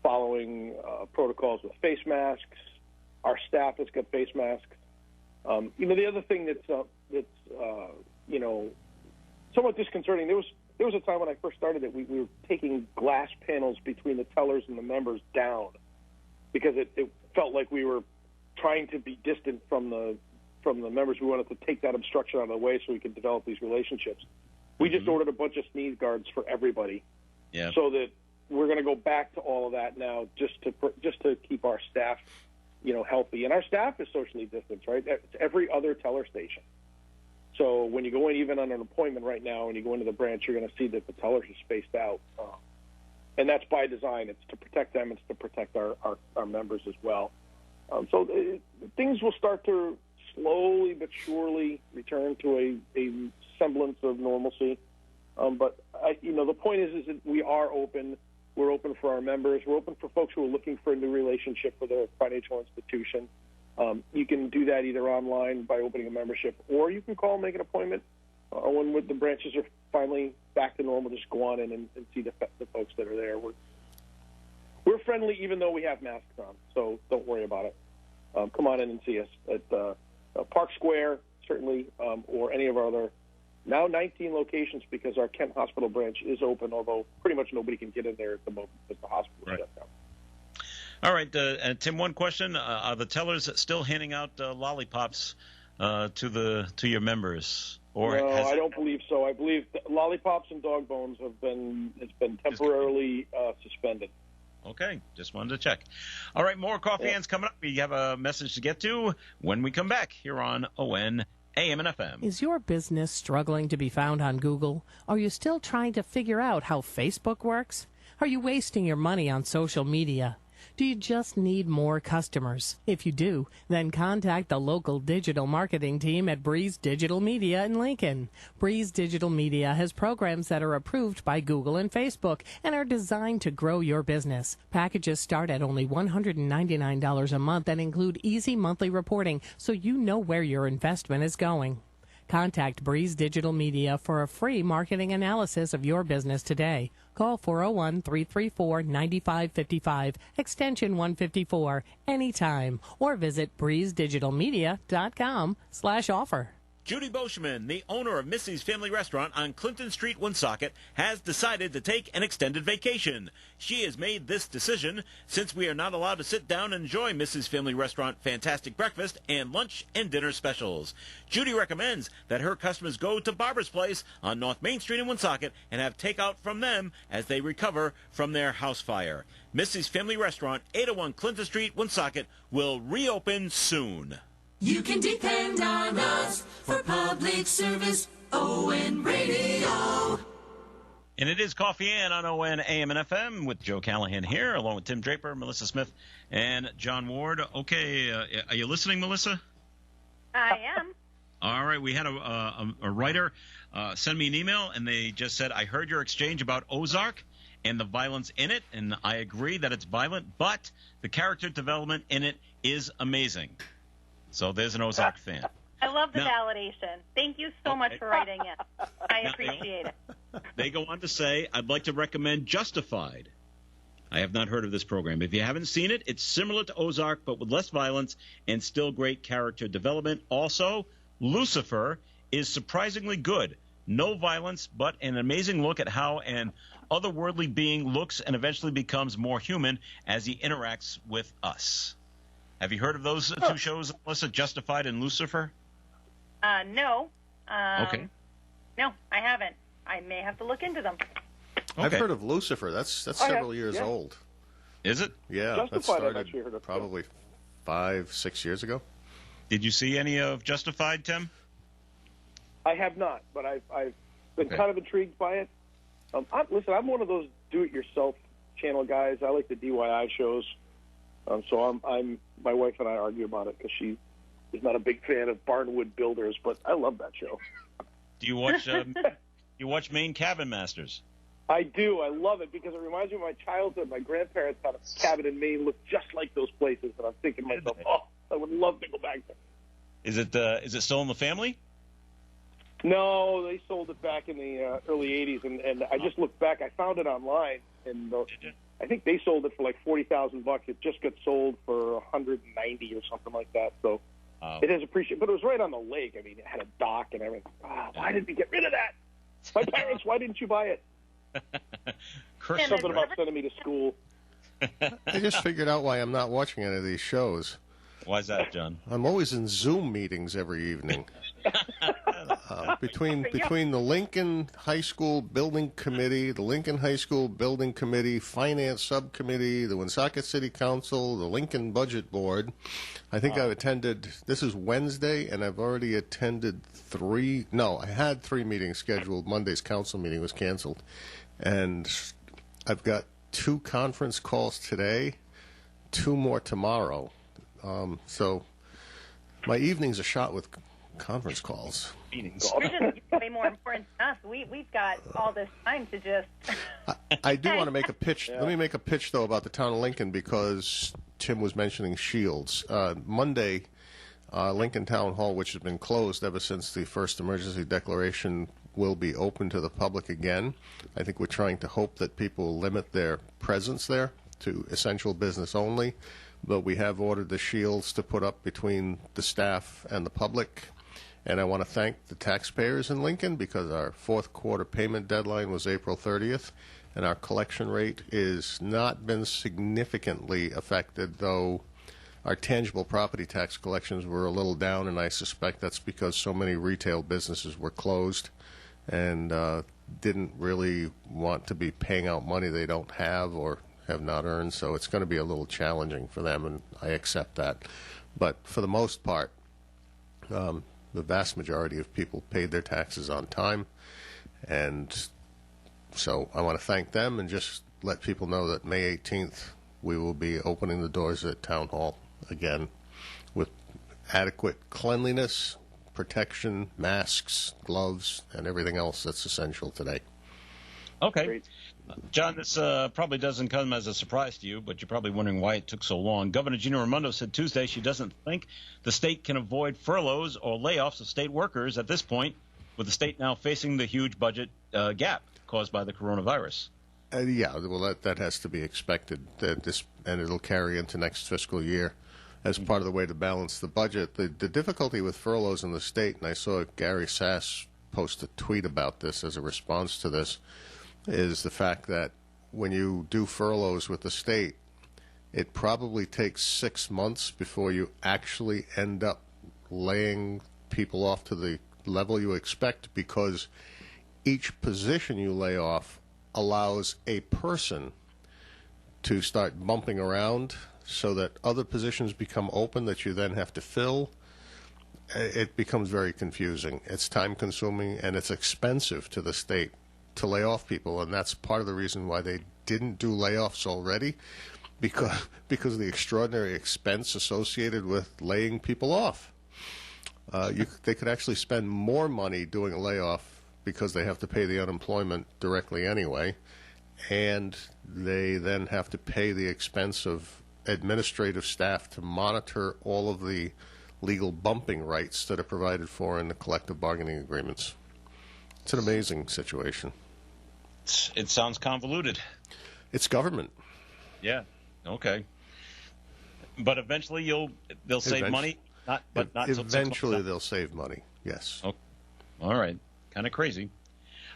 [SPEAKER 8] Following protocols with face masks. Our staff has got face masks. The other thing that's somewhat disconcerting. There was a time when I first started that we were taking glass panels between the tellers and the members down because it felt like we were trying to be distant from from the members. We wanted to take that obstruction out of the way so we could develop these relationships. We just ordered a bunch of sneeze guards for everybody, so that we're going to go back to all of that now, just to keep our staff, healthy. And our staff is socially distanced, right? It's every other teller station. So when you go in, even on an appointment right now, when you go into the branch, you're going to see that the tellers are spaced out. And that's by design. It's to protect them. It's to protect our members as well. So things will start to slowly but surely return to a semblance of normalcy. But the point is that we are open. We're open for our members. We're open for folks who are looking for a new relationship with a financial institution. You can do that either online by opening a membership, or you can call and make an appointment. When the branches are finally back to normal, just go on in and see the folks that are there. We're friendly even though we have masks on, so don't worry about it. Come on in and see us at Park Square, certainly, or any of our other now 19 locations, because our Kent Hospital branch is open, although pretty much nobody can get in there at the moment because the hospital is shut down.
[SPEAKER 2] All right, Tim, one question. Are the tellers still handing out lollipops to your members? Or
[SPEAKER 8] no, I don't believe so. I believe lollipops and dog bones has been temporarily suspended.
[SPEAKER 2] Okay, just wanted to check. All right, more Coffee Hands coming up. We have a message to get to when we come back here on ON AM and FM.
[SPEAKER 14] Is your business struggling to be found on Google? Are you still trying to figure out how Facebook works? Are you wasting your money on social media? Do you just need more customers? If you do, then contact the local digital marketing team at Breeze Digital Media in Lincoln. Breeze Digital Media has programs that are approved by Google and Facebook and are designed to grow your business. Packages start at only $199 a month and include easy monthly reporting so you know where your investment is going. Contact Breeze Digital Media for a free marketing analysis of your business today. Call 401-334-9555, extension 154, anytime, or visit breezedigitalmedia.com/offer.
[SPEAKER 2] Judy Boschman, the owner of Missy's Family Restaurant on Clinton Street, Woonsocket, has decided to take an extended vacation. She has made this decision since we are not allowed to sit down and enjoy Missy's Family Restaurant fantastic breakfast and lunch and dinner specials. Judy recommends that her customers go to Barbara's Place on North Main Street in Woonsocket and have takeout from them as they recover from their house fire. Missy's Family Restaurant, 801 Clinton Street, Woonsocket, will reopen soon.
[SPEAKER 3] You can depend on us for public service, ON Radio.
[SPEAKER 2] And it is Coffee Ann on ON AM and FM with Joe Callahan here, along with Tim Draper, Melissa Smith, and John Ward. Okay, are you listening, Melissa?
[SPEAKER 7] I am.
[SPEAKER 2] All right, we had a writer send me an email, and they just said, I heard your exchange about Ozark and the violence in it, and I agree that it's violent, but the character development in it is amazing. So there's an Ozark fan.
[SPEAKER 7] I love the validation. Thank you so much for writing it. I appreciate it.
[SPEAKER 2] They go on to say, I'd like to recommend Justified. I have not heard of this program. If you haven't seen it, it's similar to Ozark, but with less violence and still great character development. Also, Lucifer is surprisingly good. No violence, but an amazing look at how an otherworldly being looks and eventually becomes more human as he interacts with us. Have you heard of those two shows, Melissa, Justified and Lucifer?
[SPEAKER 7] No.
[SPEAKER 2] Okay.
[SPEAKER 7] No, I haven't. I may have to look into them.
[SPEAKER 2] Okay.
[SPEAKER 9] I've heard of Lucifer. That's several years old.
[SPEAKER 2] Is it?
[SPEAKER 9] Yeah, that started probably 5-6 years ago.
[SPEAKER 2] Did you see any of Justified, Tim?
[SPEAKER 8] I have not, but I've been kind of intrigued by it. Listen, I'm one of those do-it-yourself channel guys. I like the DIY shows. So my wife and I argue about it because she is not a big fan of Barnwood Builders, but I love that show.
[SPEAKER 2] Do you watch Maine Cabin Masters?
[SPEAKER 8] I do. I love it because it reminds me of my childhood. My grandparents had a cabin in Maine, looked just like those places, and I'm thinking to myself, oh, I would love to go back there.
[SPEAKER 2] Is it still in the family?
[SPEAKER 8] No, they sold it back in the early 80s, and I just looked back. I found it online, and I think they sold it for like $40,000. It just got sold for $190 or something like that. So it is appreciated, but it was right on the lake. I mean, it had a dock and everything. Why did we get rid of that? My parents, why didn't you buy it? Something about sending me to school.
[SPEAKER 9] I just figured out why I'm not watching any of these shows.
[SPEAKER 2] Why's that, John?
[SPEAKER 9] I'm always in Zoom meetings every evening. Between the Lincoln High School Building Committee, the Lincoln High School Building Committee, Finance Subcommittee, the Woonsocket City Council, the Lincoln Budget Board, I think I've attended, this is Wednesday, and I've already attended I had 3 meetings scheduled. Monday's council meeting was canceled. And I've got 2 conference calls today, 2 more tomorrow. So my evenings are shot with conference calls.
[SPEAKER 2] Meetings.
[SPEAKER 7] You're just way more important than us. We've got all this time to just.
[SPEAKER 9] I do want to make a pitch. Let me make a pitch, though, about the town of Lincoln, because Tim was mentioning Shields. Monday, Lincoln Town Hall, which has been closed ever since the first emergency declaration, will be open to the public again. I think we're trying to hope that people will limit their presence there to essential business only. But we have ordered the shields to put up between the staff and the public. And I want to thank the taxpayers in Lincoln, because our 4th quarter payment deadline was April 30th, and our collection rate is not been significantly affected, though our tangible property tax collections were a little down, and I suspect that's because so many retail businesses were closed and didn't really want to be paying out money they don't have or have not earned, so it's going to be a little challenging for them, and I accept that. But for the most part, the vast majority of people paid their taxes on time, and so I want to thank them and just let people know that May 18th we will be opening the doors at Town Hall again with adequate cleanliness, protection, masks, gloves, and everything else that's essential today.
[SPEAKER 2] Okay.
[SPEAKER 8] Great.
[SPEAKER 2] John, this probably doesn't come as a surprise to you, but you're probably wondering why it took so long. Governor Gina Raimondo said Tuesday she doesn't think the state can avoid furloughs or layoffs of state workers at this point, with the state now facing the huge budget gap caused by the coronavirus.
[SPEAKER 9] Yeah, well, that has to be expected, and it'll carry into next fiscal year as part of the way to balance the budget. The difficulty with furloughs in the state, and I saw Gary Sass post a tweet about this as a response to this, is the fact that when you do furloughs with the state, it probably takes 6 months before you actually end up laying people off to the level you expect, because each position you lay off allows a person to start bumping around so that other positions become open that you then have to fill. It becomes very confusing. It's time consuming and it's expensive to the state to lay off people, and that's part of the reason why they didn't do layoffs already, because of the extraordinary expense associated with laying people off. They could actually spend more money doing a layoff because they have to pay the unemployment directly anyway, and they then have to pay the expense of administrative staff to monitor all of the legal bumping rights that are provided for in the collective bargaining agreements. It's an amazing situation.
[SPEAKER 2] It sounds convoluted.
[SPEAKER 9] It's government.
[SPEAKER 2] Yeah. Okay. But eventually they'll save money. Not
[SPEAKER 9] eventually they'll save money. Yes.
[SPEAKER 2] Okay. All right. Kind of crazy.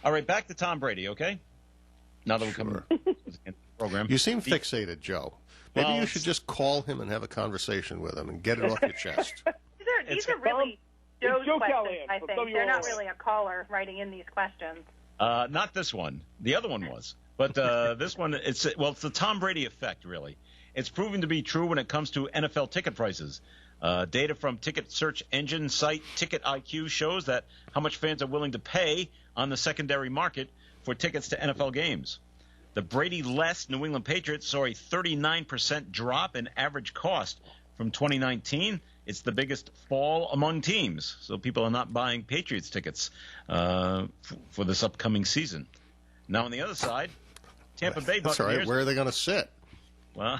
[SPEAKER 2] All right. Back to Tom Brady. Okay. Now that we're coming to the program.
[SPEAKER 9] You seem fixated, Joe. Maybe you should just call him and have a conversation with him and get it off your chest.
[SPEAKER 7] These are really Joe's
[SPEAKER 8] Joe
[SPEAKER 7] questions,
[SPEAKER 8] Callahan
[SPEAKER 7] I
[SPEAKER 8] from
[SPEAKER 7] think. They're not
[SPEAKER 8] WOON.
[SPEAKER 7] really a caller writing in these questions.
[SPEAKER 2] Not this one. The other one was. But this one, it's the Tom Brady effect, really. It's proven to be true when it comes to NFL ticket prices. Data from ticket search engine site Ticket IQ shows that how much fans are willing to pay on the secondary market for tickets to NFL games. The Brady-less New England Patriots saw a 39% drop in average cost from 2019. It's the biggest fall among teams, so people are not buying Patriots tickets for this upcoming season. Now, on the other side, Tampa Bay Buccaneers.
[SPEAKER 9] That's all right. Where are they going to sit?
[SPEAKER 2] Well,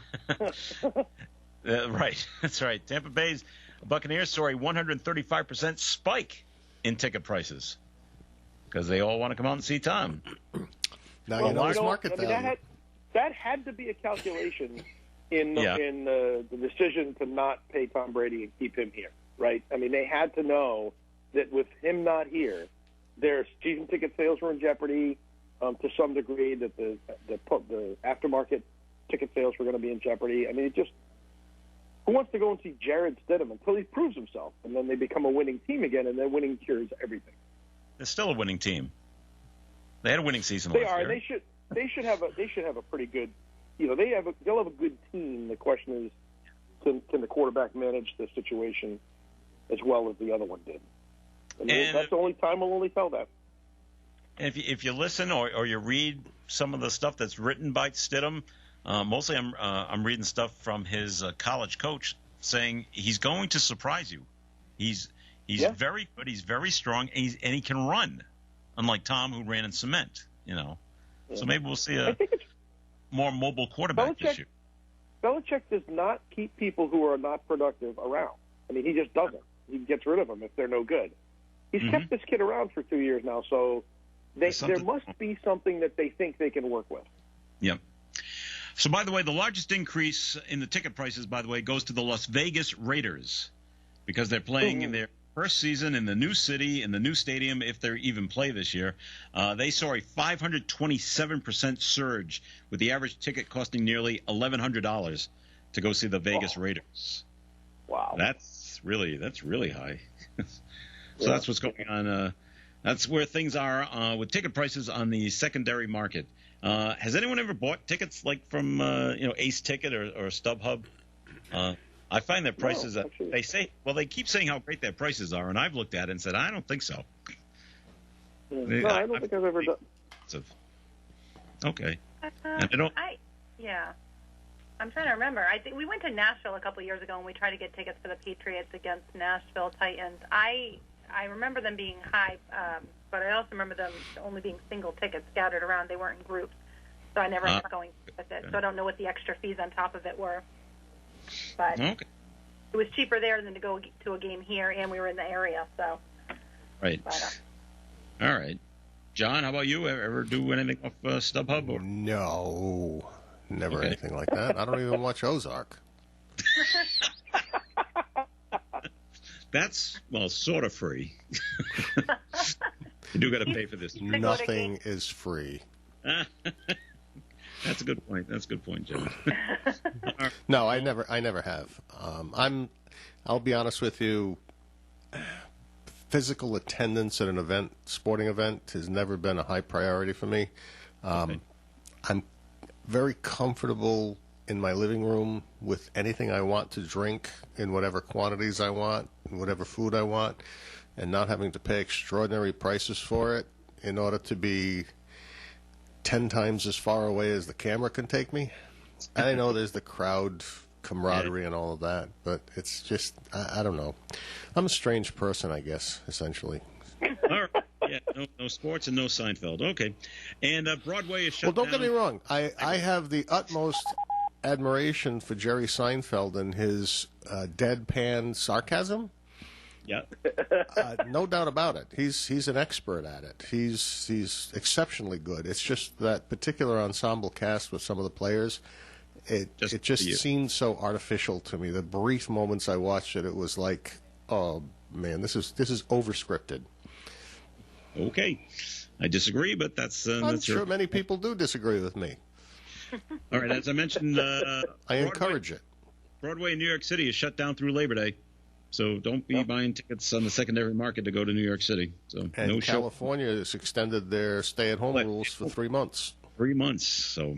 [SPEAKER 2] right. That's right. Tampa Bay's Buccaneers saw a 135% spike in ticket prices because they all want to come out and see Tom.
[SPEAKER 9] Now you know his market value.
[SPEAKER 8] That had to be a calculation in the decision to not pay Tom Brady and keep him here, right? I mean, they had to know that with him not here, their season ticket sales were in jeopardy to some degree, that the aftermarket ticket sales were going to be in jeopardy. I mean, it just Who wants to go and see Jared Stidham until he proves himself, and then they become a winning team again, and then winning cures everything.
[SPEAKER 2] They're still a winning team. They had a winning season
[SPEAKER 8] They
[SPEAKER 2] last
[SPEAKER 8] are.
[SPEAKER 2] year.
[SPEAKER 8] They should have a pretty good. They'll have a good team. The question is, can the quarterback manage the situation as well as the other one did? And that's the only time we'll only tell that.
[SPEAKER 2] And if you listen or you read some of the stuff that's written by Stidham, mostly I'm reading stuff from his college coach saying he's going to surprise you. He's very good. He's very strong, and he can run, unlike Tom, who ran in cement. Yeah. So maybe we'll see a more mobile quarterback this year.
[SPEAKER 8] Belichick does not keep people who are not productive around. I mean, he just doesn't. He gets rid of them if they're no good. He's kept this kid around for 2 years now, so there must be something that they think they can work with.
[SPEAKER 2] Yep. So, by the way, the largest increase in the ticket prices, by the way, goes to the Las Vegas Raiders because they're playing in their first season in the new city, in the new stadium, if they even play this year. They saw a 527% surge, with the average ticket costing nearly $1,100 to go see the Vegas Raiders.
[SPEAKER 8] Wow.
[SPEAKER 2] That's really high. So that's what's going on. That's where things are with ticket prices on the secondary market. Has anyone ever bought tickets like from Ace Ticket or StubHub? I find their prices. They keep saying how great their prices are, and I've looked at it and said I don't think so.
[SPEAKER 8] No, I don't think I've ever done.
[SPEAKER 2] Okay.
[SPEAKER 7] I'm trying to remember. I think we went to Nashville a couple of years ago, and we tried to get tickets for the Patriots against Nashville Titans. I remember them being high, but I also remember them only being single tickets scattered around. They weren't in groups, so I never ended up going with it. So I don't know what the extra fees on top of it were. But it was cheaper there than to go to a game here, and we were in the area. So
[SPEAKER 2] right. But, all right. John, how about you? Ever do anything off StubHub? Or?
[SPEAKER 9] No, never anything like that. I don't even watch Ozark.
[SPEAKER 2] That's, sort of free. You do got to pay for this.
[SPEAKER 9] Nothing is free.
[SPEAKER 2] That's a good point. That's a good point, John.
[SPEAKER 9] No, I never have. I'll be honest with you. Physical attendance at an event, sporting event, has never been a high priority for me. I'm very comfortable in my living room with anything I want to drink in whatever quantities I want, and whatever food I want, and not having to pay extraordinary prices for it in order to be 10 times as far away as the camera can take me. I know there's the crowd camaraderie and all of that, but it's just, I don't know. I'm a strange person, I guess, essentially.
[SPEAKER 2] All right. Yeah, no sports and no Seinfeld. Okay. And Broadway is shut down.
[SPEAKER 9] Well, don't get me wrong. I have the utmost admiration for Jerry Seinfeld and his deadpan sarcasm.
[SPEAKER 2] Yeah.
[SPEAKER 9] No doubt about it. He's an expert at it. He's exceptionally good. It's just that particular ensemble cast with some of the players, it just seemed so artificial to me. The brief moments I watched it, it was like, oh man, this is overscripted.
[SPEAKER 2] Okay, I disagree, but that's.
[SPEAKER 9] I'm sure many people do disagree with me.
[SPEAKER 2] All right, as I mentioned,
[SPEAKER 9] I encourage it.
[SPEAKER 2] Broadway in New York City is shut down through Labor Day, so don't be buying tickets on the secondary market to go to New York City. So
[SPEAKER 9] and
[SPEAKER 2] no
[SPEAKER 9] California has extended their stay-at-home rules for 3 months.
[SPEAKER 2] 3 months, so